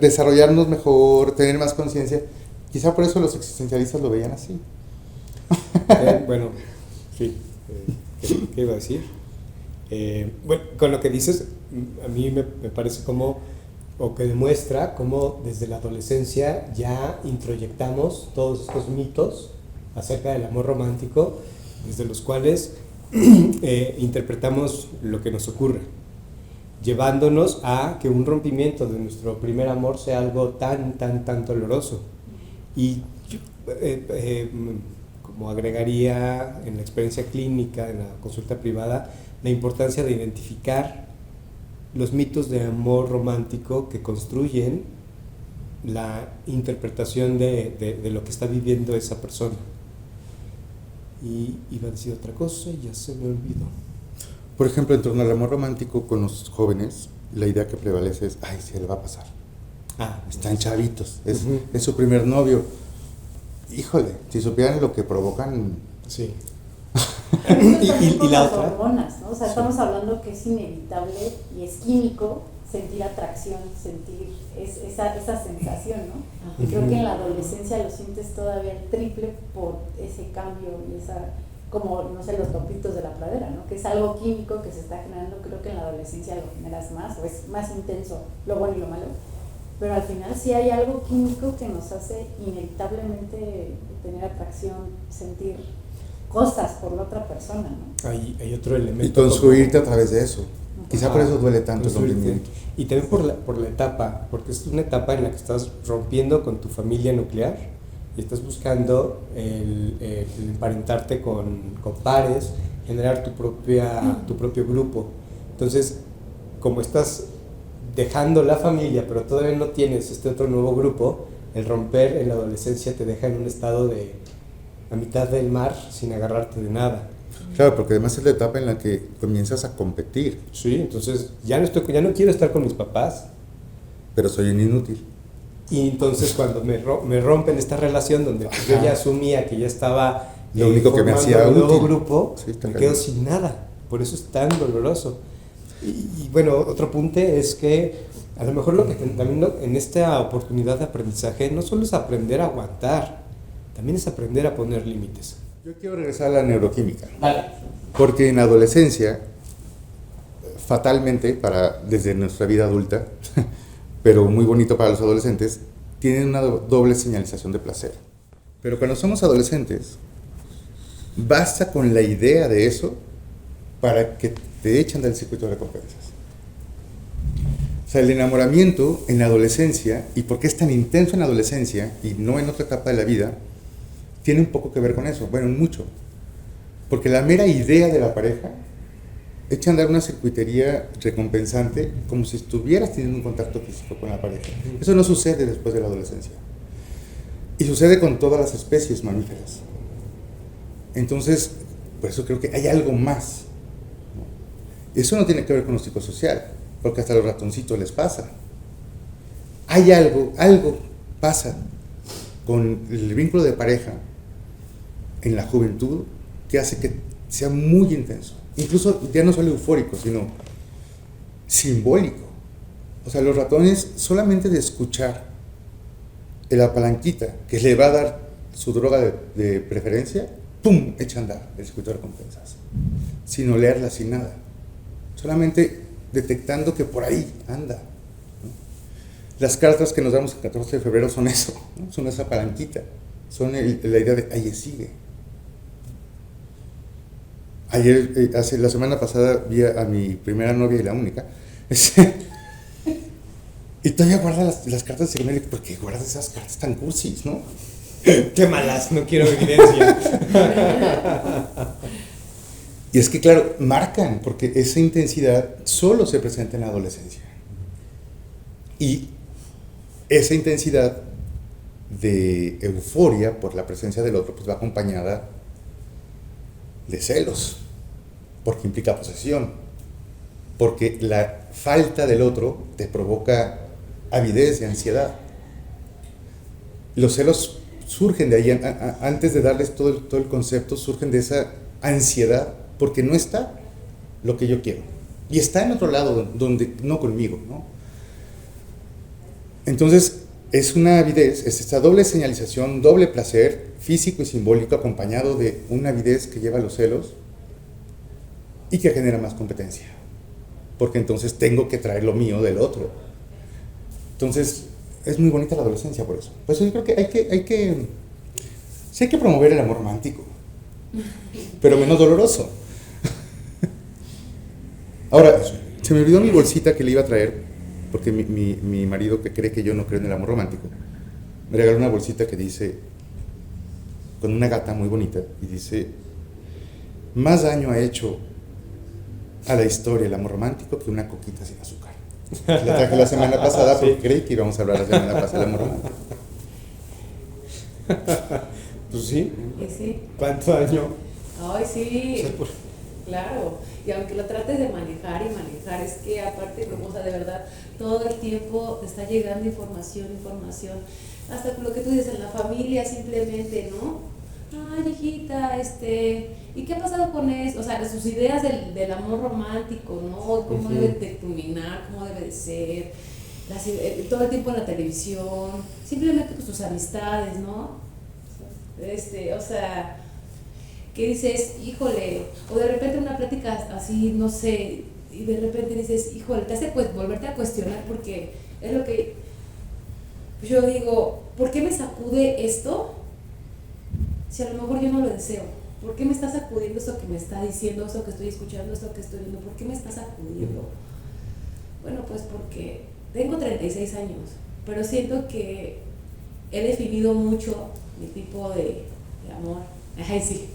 desarrollarnos mejor, tener más conciencia. Quizá por eso los existencialistas lo veían así. Bueno, sí. ¿Qué iba a decir? Bueno, con lo que dices, a mí me parece o que demuestra cómo desde la adolescencia ya introyectamos todos estos mitos acerca del amor romántico, desde los cuales interpretamos lo que nos ocurre, llevándonos a que un rompimiento de nuestro primer amor sea algo tan doloroso. Y como agregaría en la experiencia clínica, en la consulta privada, la importancia de identificar los mitos de amor romántico que construyen la interpretación de lo que está viviendo esa persona. Y iba a decir otra cosa y ya se me olvidó. Por ejemplo, en torno al amor romántico con los jóvenes, la idea que prevalece es, ay, se le va a pasar. Están chavitos, es su primer novio. Híjole, si supieran lo que provocan. Sí. y la las otra hormonas, ¿no? O sea, estamos hablando que es inevitable y es químico sentir atracción, sentir esa sensación, ¿no? Y creo que en la adolescencia lo sientes todavía el triple por ese cambio y como, no sé, los topitos de la pradera, ¿no? Que es algo químico que se está generando, creo que en la adolescencia lo generas más, o es más intenso lo bueno y lo malo, pero al final sí hay algo químico que nos hace inevitablemente tener atracción, sentir cosas por la otra persona, ¿no? Hay otro elemento. Y construirte a través de eso. Quizá por eso duele tanto el construirte. rompimiento. Y también por la etapa, porque es una etapa en la que estás rompiendo con tu familia nuclear y estás buscando el emparentarte con pares, generar tu propio grupo. Entonces, como estás dejando la familia, pero todavía no tienes este otro nuevo grupo, el romper en la adolescencia te deja en un estado de a mitad del mar sin agarrarte de nada. Claro, porque además es la etapa en la que comienzas a competir. Sí, entonces ya no quiero estar con mis papás. Pero soy un inútil. Y entonces cuando me rompen esta relación donde yo ya asumía que ya estaba lo único que me hacía un nuevo útil. grupo, Sí, me quedo sin nada. Por eso es tan doloroso. Y bueno, otro apunte es que a lo mejor lo que también en esta oportunidad de aprendizaje no solo es aprender a aguantar, también es aprender a poner límites. Yo quiero regresar a la neuroquímica. Vale. Porque en la adolescencia, fatalmente, desde nuestra vida adulta, pero muy bonito para los adolescentes, tienen una doble señalización de placer. Pero cuando somos adolescentes, basta con la idea de eso para que te echan del circuito de recompensas. O sea, el enamoramiento en la adolescencia, y por qué es tan intenso en la adolescencia y no en otra etapa de la vida, tiene un poco que ver con eso, bueno, mucho. Porque la mera idea de la pareja echa a andar una circuitería recompensante como si estuvieras teniendo un contacto físico con la pareja. Eso no sucede después de la adolescencia. Y sucede con todas las especies mamíferas. Entonces, por eso creo que hay algo más. Eso no tiene que ver con lo psicosocial, porque hasta a los ratoncitos les pasa. Hay algo pasa con el vínculo de pareja en la juventud que hace que sea muy intenso. Incluso ya no solo eufórico, sino simbólico. O sea, los ratones solamente de escuchar la palanquita que le va a dar su droga de preferencia, ¡pum!, echa a andar el circuito de recompensas. Sin olerla, sin nada. Solamente detectando que por ahí anda, ¿no? Las cartas que nos damos el 14 de febrero son eso, ¿no? Son esa palanquita, son la idea de ahí sigue. Ayer, la semana pasada, vi a mi primera novia y la única, y todavía guarda las cartas de secundaria. ¿Por qué guardas esas cartas tan cursis, no? ¡Qué malas! No quiero evidencia. Y es que, claro, marcan, porque esa intensidad solo se presenta en la adolescencia. Y esa intensidad de euforia por la presencia del otro, pues va acompañada de celos, porque implica posesión, porque la falta del otro te provoca avidez y ansiedad. Los celos surgen de ahí, antes de darles todo el concepto, surgen de esa ansiedad, porque no está lo que yo quiero, y está en otro lado, donde no conmigo, ¿no? Entonces, es una avidez, es esta doble señalización, doble placer, físico y simbólico, acompañado de una avidez que lleva a los celos y que genera más competencia, porque entonces tengo que traer lo mío del otro. Entonces, es muy bonita la adolescencia por eso. Por eso yo creo que hay que promover el amor romántico, pero menos doloroso. Ahora, se me olvidó mi bolsita que le iba a traer, porque mi marido, que cree que yo no creo en el amor romántico, me regaló una bolsita que dice, con una gata muy bonita, y dice: más daño ha hecho a la historia el amor romántico que una coquita sin azúcar. La traje la semana pasada porque creí que íbamos a hablar la semana pasada del amor romántico. Pues sí. Y sí. ¿Cuánto daño? Ay, sí. O sea, Claro, y aunque lo trates de manejar, es que aparte, o sea, de verdad, todo el tiempo te está llegando información, hasta con lo que tú dices en la familia simplemente, ¿no? Ay, hijita, ¿y qué ha pasado con eso? O sea, sus ideas del amor romántico, ¿no? Cómo debe de culminar, cómo debe de ser, todo el tiempo en la televisión, simplemente pues tus amistades, ¿no? O sea... que dices, híjole, o de repente una plática así, no sé, y de repente dices, híjole, te hace pues volverte a cuestionar, porque es lo que yo digo, ¿por qué me sacude esto si a lo mejor yo no lo deseo? ¿Por qué me está sacudiendo esto que me está diciendo, esto que estoy escuchando, esto que estoy viendo? ¿Por qué me está sacudiendo? Bueno, pues porque tengo 36 años, pero siento que he definido mucho mi tipo de amor. Ay, sí.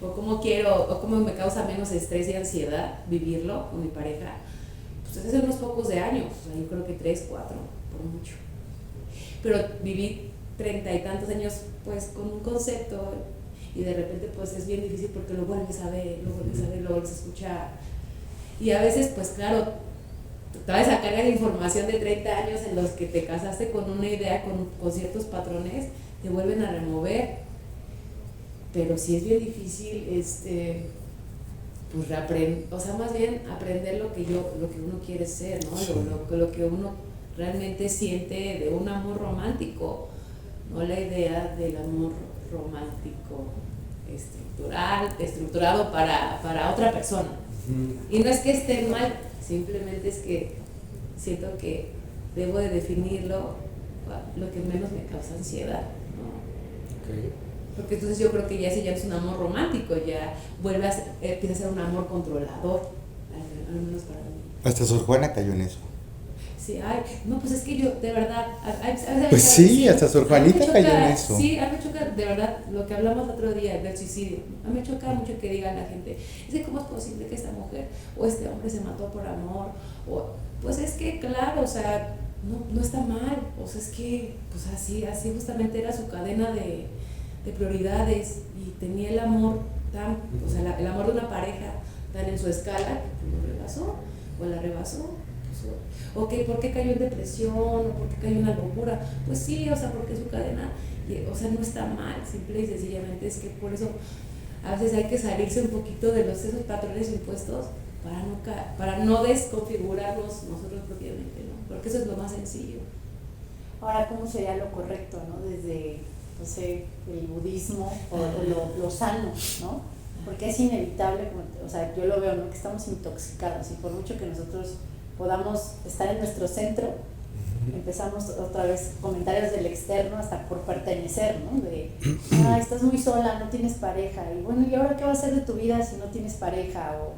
O cómo quiero, o cómo me causa menos estrés y ansiedad vivirlo con mi pareja. Pues hace unos pocos de años, o sea, yo creo que 3, 4, por mucho. Pero viví 30 y tantos años pues con un concepto y de repente pues es bien difícil porque lo vuelves a ver, lo vuelves a escuchar. Y a veces pues claro, te vas a cargar de información de 30 años en los que te casaste con una idea, con ciertos patrones, te vuelven a remover. Pero sí es bien difícil, pues o sea, más bien aprender lo que uno quiere ser, ¿no? Sí. Lo que uno realmente siente de un amor romántico, no la idea del amor romántico estructurado para otra persona. Y no es que esté mal, simplemente es que siento que debo de definirlo lo que menos me causa ansiedad, ¿no? Okay. Porque entonces yo creo que ya ese ya es un amor romántico, ya empieza a ser un amor controlador, al menos para mí. Hasta Sor Juana cayó en eso. Sí, ay, no, pues es que yo, de verdad... Pues sí, hasta Sor Juanita cayó en eso. Sí, a mí me choca, de verdad, lo que hablamos el otro día del suicidio, a mí me choca mucho que diga la gente, es que cómo es posible que esta mujer o este hombre se mató por amor, o pues es que claro, o sea, no está mal, o sea, es que pues así justamente era su cadena de prioridades y tenía el amor o sea, el amor de una pareja tan en su escala que lo rebasó o la rebasó. ¿O por qué cayó en depresión? ¿O por qué cayó en una locura? Pues sí, o sea, porque su cadena, o sea, no está mal, simple y sencillamente es que por eso a veces hay que salirse un poquito de esos patrones impuestos para no desconfigurarnos nosotros propiamente, ¿no? Porque eso es lo más sencillo. Ahora, ¿cómo sería lo correcto, ¿no? Desde, no sé, el budismo o lo sano, ¿no? Porque es inevitable, o sea, yo lo veo, ¿no? Que estamos intoxicados y por mucho que nosotros podamos estar en nuestro centro, empezamos otra vez comentarios del externo hasta por pertenecer, ¿no? De, estás muy sola, no tienes pareja, y bueno, ¿y ahora qué va a ser de tu vida si no tienes pareja? O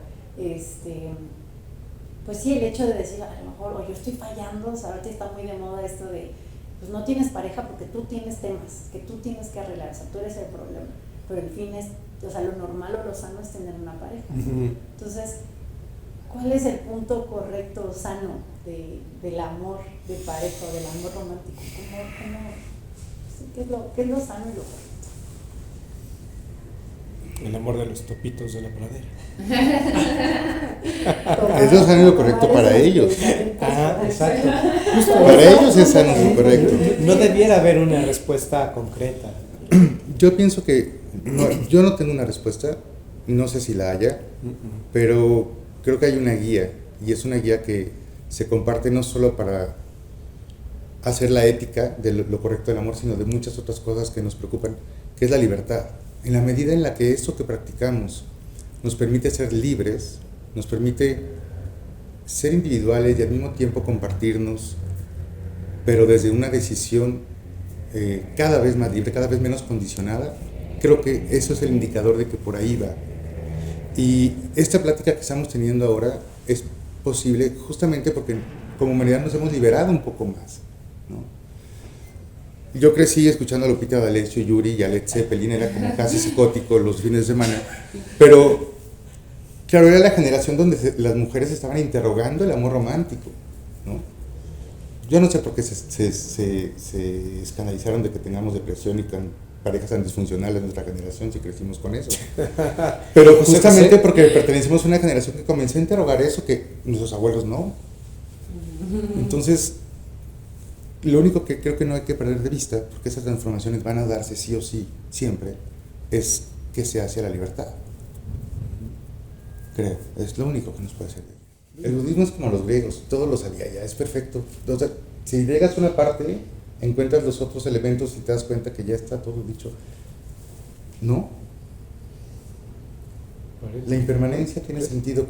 pues sí, el hecho de decir, a lo mejor, o yo estoy fallando, o sea, ahorita está muy de moda esto de, pues no tienes pareja porque tú tienes temas que tú tienes que arreglar, o sea, tú eres el problema, pero en fin o sea, lo normal o lo sano es tener una pareja. Entonces, ¿cuál es el punto correcto, sano, del amor de pareja o del amor romántico? ¿Qué es lo sano y lo correcto? El amor de los topitos de la pradera. Es lo sano y lo correcto para ellos. Exacto. Para ellos es sano y correcto. No debiera haber una respuesta concreta. Yo pienso que yo no tengo una respuesta, no sé si la haya, pero creo que hay una guía, y es una guía que se comparte no solo para hacer la ética de lo correcto del amor, sino de muchas otras cosas que nos preocupan, que es la libertad. En la medida en la que esto que practicamos nos permite ser libres, nos permite ser individuales y al mismo tiempo compartirnos, pero desde una decisión cada vez más libre, cada vez menos condicionada, creo que eso es el indicador de que por ahí va. Y esta plática que estamos teniendo ahora es posible justamente porque como humanidad nos hemos liberado un poco más, ¿no? Yo crecí escuchando a Lupita D'Alessio, Yuri y a Led Zeppelin, era como casi psicótico los fines de semana, pero claro, era la generación donde las mujeres estaban interrogando el amor romántico, ¿no? Yo no sé por qué se escandalizaron de que tengamos depresión y parejas tan disfuncionales en nuestra generación si crecimos con eso. Pero justamente porque pertenecemos a una generación que comenzó a interrogar eso que nuestros abuelos no. Entonces, lo único que creo que no hay que perder de vista, porque esas transformaciones van a darse sí o sí, siempre, es que se hace la libertad. Creo, es lo único que nos puede hacer. El budismo es como los griegos, todo lo sabía ya, es perfecto. Entonces, si llegas a una parte, encuentras los otros elementos y te das cuenta que ya está todo dicho. No. La impermanencia tiene sentido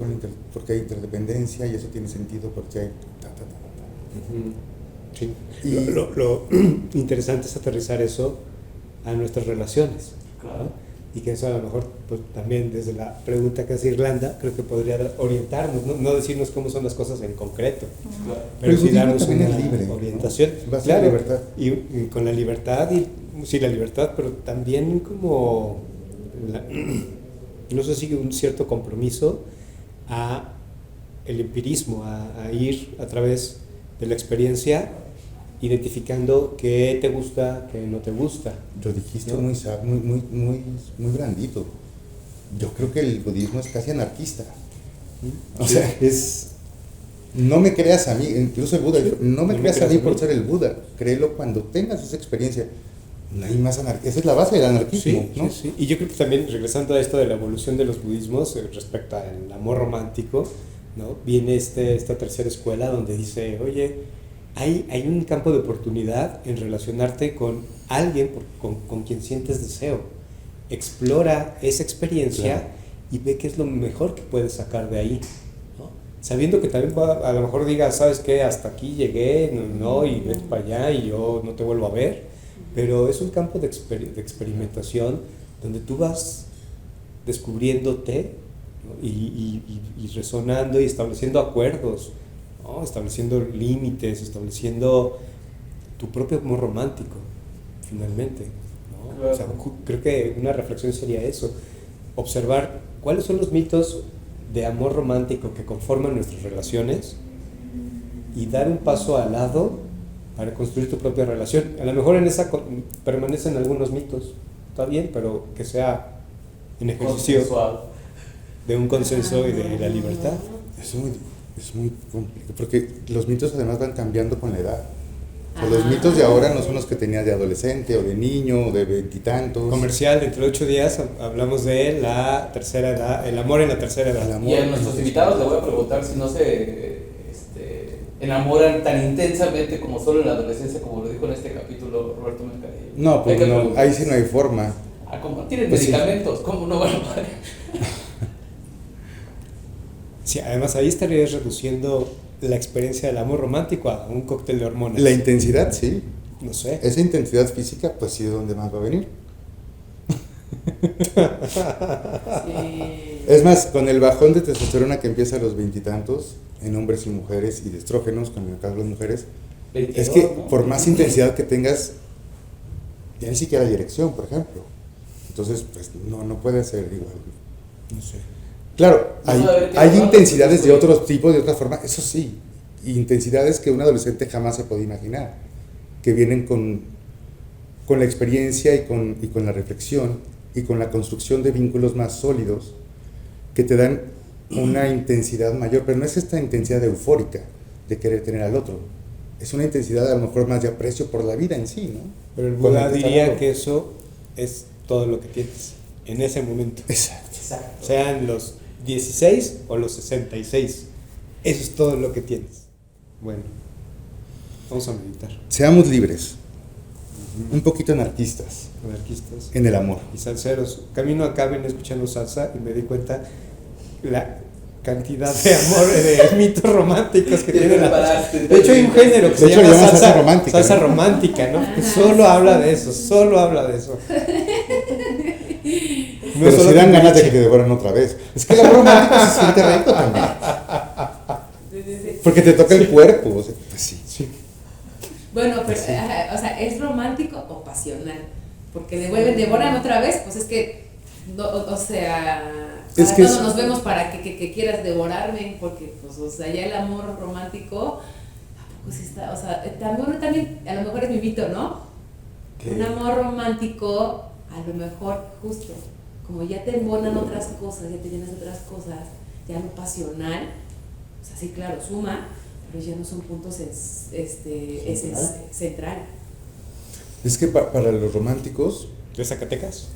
porque hay interdependencia, y eso tiene sentido porque hay... Sí. Y Lo interesante es aterrizar eso a nuestras relaciones. Claro. ¿No? Y que eso a lo mejor, pues, también desde la pregunta que hace Irlanda, creo que podría orientarnos, no decirnos cómo son las cosas en concreto, Claro. pero sí el budismo darnos también una es libre, orientación. ¿no? Basa en Claro, la libertad. y con la libertad, sí, la libertad, pero también como, no sé si un cierto compromiso a el empirismo, a ir a través de la experiencia, identificando qué te gusta, qué no te gusta. Lo dijiste ¿no? muy blandito. Yo creo que el budismo es casi anarquista. O sea, no me creas a mí, incluso el Buda dijo, no me creas a mí por ser el Buda, créelo cuando tengas esa experiencia. No hay más anarquía, esa es la base del anarquismo, Sí, ¿no? sí. Y yo creo que también, regresando a esto de la evolución de los budismos respecto al amor romántico, ¿no? Viene esta tercera escuela donde dice, oye, hay un campo de oportunidad en relacionarte con alguien con quien sientes deseo. Explora esa experiencia, claro, y ve qué es lo mejor que puedes sacar de ahí, ¿no? Sabiendo que también a lo mejor digas, ¿sabes qué? Hasta aquí llegué, no, y vete para allá y yo no te vuelvo a ver. Pero es un campo de experimentación donde tú vas descubriéndote, ¿no? y resonando y estableciendo acuerdos, ¿no? Estableciendo límites, estableciendo tu propio amor romántico, finalmente, ¿no? Claro. O sea, creo que una reflexión sería eso, observar cuáles son los mitos de amor romántico que conforman nuestras relaciones y dar un paso al lado para construir tu propia relación. A lo mejor en esa permanecen algunos mitos, está bien, pero que sea en ejercicio de un consenso y de la libertad. Es muy complicado, porque los mitos además van cambiando con la edad. O sea, los mitos de ahora no son los que tenías de adolescente o de niño o de veintitantos. Comercial, dentro de 8 días hablamos de la tercera edad, el amor en la tercera edad. Y a nuestros invitados les voy a preguntar si no se enamoran tan intensamente como solo en la adolescencia, como lo dijo en este capítulo Roberto Mercadillo. No, pues no, ahí sí no hay forma. Como tienen Pues medicamentos, sí. ¿Cómo no van a pagar? Sí, además ahí estarías reduciendo la experiencia del amor romántico a un cóctel de hormonas. La intensidad, sí. No sé. Esa intensidad física, pues sí, ¿de dónde más va a venir? Sí. Es más, con el bajón de testosterona que empieza a los veintitantos, en hombres y mujeres, y de estrógenos, con el caso de las mujeres, 22, es que ¿no? por más intensidad que tengas, ya ni siquiera hay erección, por ejemplo. Entonces, pues no puede ser igual. No sé. Claro, Vamos a ver qué hay pasa, intensidades porque de otro tipo, de otra forma, eso sí, intensidades que un adolescente jamás se puede imaginar, que vienen con la experiencia y con la reflexión y con la construcción de vínculos más sólidos que te dan una intensidad mayor, pero no es esta intensidad eufórica de querer tener al otro, es una intensidad a lo mejor más de aprecio por la vida en sí, ¿no? Pero el Con Buda el diría desarrollo. que eso es todo lo que tienes en ese momento. Exacto. Exacto. Sean los 16 o los 66. Eso es todo lo que tienes. Bueno, vamos a meditar. Seamos libres, un poquito anarquistas Anarquistas en el amor. y salseros. Camino acá venía escuchando salsa y me di cuenta la cantidad de amor, de mitos románticos que Te tiene la preparaste, salsa. De hecho hay un género que De se hecho, llama le llaman salsa, salsa romántica, salsa ¿no? romántica, ¿no? Que solo habla de eso, solo habla de eso. No Pero solo si dan que ganas de dice- que te devoren otra vez. Es que el amor romántico se siente rico también. Porque te toca el cuerpo. O sea, pues sí. Sí. Bueno, pero, o sea, ¿es romántico o pasional? Porque devoran otra vez, pues es que, o sea, Es ¿para que cuándo es- nos vemos para que quieras devorarme? Porque, pues, o sea, ya el amor romántico, ¿a poco sí está? O sea, también, a lo mejor es mi mito, ¿no? ¿Qué? Un amor romántico, a lo mejor, justo, como ya te embonan otras cosas, ya te llenas de otras cosas, ya lo pasional, o sea, sí, claro, suma, pero ya no son puntos central. Es que para los románticos, ¿De Zacatecas?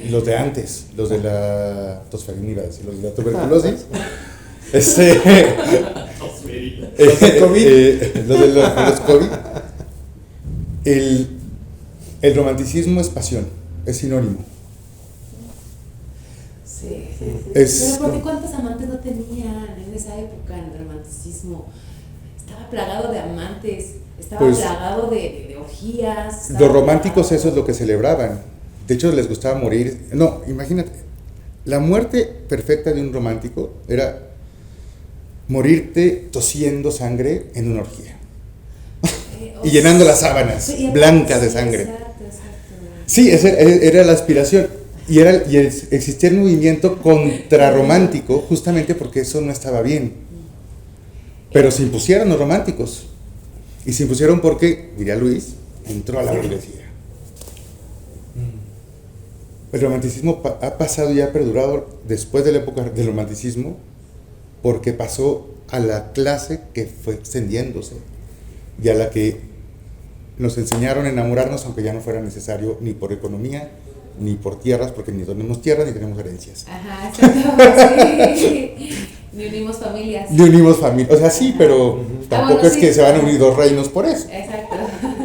los de antes, los de la tosferina, iba a decir, los de la tuberculosis, Los de COVID. los de los COVID, el romanticismo es pasión, es sinónimo. Sí. Es- Pero porque ¿cuántos amantes no tenían en esa época, en el romanticismo? Estaba plagado de amantes, estaba Pues, plagado de orgías. estaba Los románticos plagado- eso es lo que celebraban. De hecho, les gustaba morir. No, imagínate, la muerte perfecta de un romántico era morirte tosiendo sangre en una orgía. o Y llenando las sábanas sí, blancas de sí, sangre. Exacto. Sí, esa era la aspiración. Existía el movimiento contrarromántico justamente porque eso no estaba bien. Pero se impusieron los románticos. Y se impusieron porque, diría Luis, entró a la burguesía. El romanticismo ha pasado y ha perdurado después de la época del romanticismo porque pasó a la clase que fue extendiéndose y a la que nos enseñaron a enamorarnos aunque ya no fuera necesario ni por economía ni por tierras, porque ni tenemos tierras ni tenemos herencias. Ajá, exacto, sí. Ni unimos familias. Ni unimos familia, o sea, sí, pero tampoco bueno, es sí. que se van a unir dos reinos por eso. Exacto.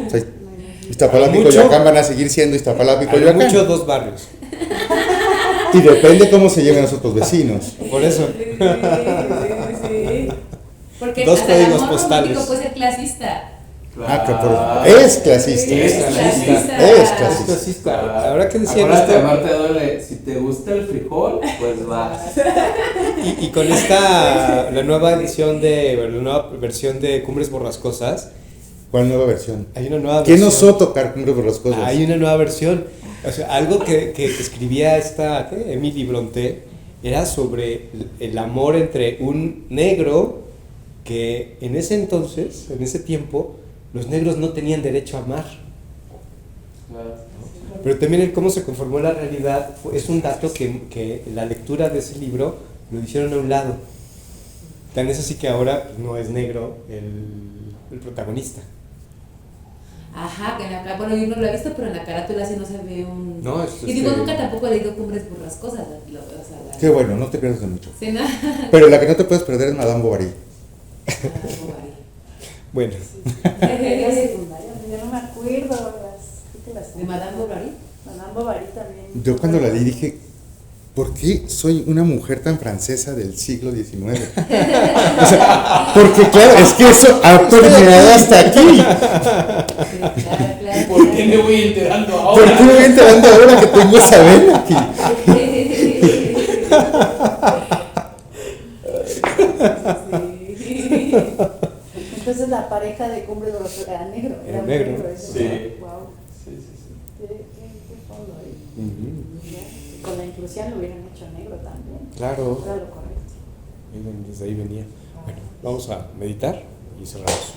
O sea, Iztapalapa y Mucho- Coyoacán van a seguir siendo Iztapalapa y A lo Coyoacán. mucho 2 barrios. Y depende cómo se lleven a los otros vecinos. Por eso. Sí. Porque Dos hasta el códigos amor postales. romántico puede ser clasista. Es clasista. Es Es clasista. clasista. Esto sí está. Ahora que decían Acuérdate, esto, amarte duele. Si te gusta el frijol, pues vas. y con esta, la nueva edición bueno, la nueva versión de Cumbres Borrascosas, ¿Cuál nueva versión? hay una nueva ¿Quién versión. osó tocar Cumbres Borrascosas? Hay una nueva versión. O sea, algo que escribía esta Emily Brontë era sobre el amor entre un negro que en ese entonces, en ese tiempo, los negros no tenían derecho a amar. Pero también el cómo se conformó la realidad es un dato que la lectura de ese libro lo hicieron a un lado. Tan es así que ahora no es negro el protagonista. Ajá, que en la cara, bueno, yo no lo he visto, pero en la carátula sí no se ve un... No, es y digo, nunca tampoco he leído Cumbres Borrascosas. Qué bueno, no te pierdas de mucho. Sí, no. Pero la que no te puedes perder es Madame Bovary. Bueno, En la secundaria, yo no me acuerdo ¿De Madame Bovary? Madame Bovary también. Yo cuando la leí dije, ¿por qué soy una mujer tan francesa del siglo XIX? O sea, porque claro, es que eso ha permeado hasta aquí. Sí, claro. ¿Por qué me voy enterando ¿Por ahora? qué me voy enterando ahora que tengo esa vena aquí? Sí. Entonces la pareja de Cumbres Borrascosas era negro. Era un negro. eso. Sí. Wow. Sí, sí, sí. Qué fondo ahí. Con la inclusión lo hubieran hecho negro también. claro, Era lo correcto. desde ahí venía. Bueno, vamos a meditar y cerramos.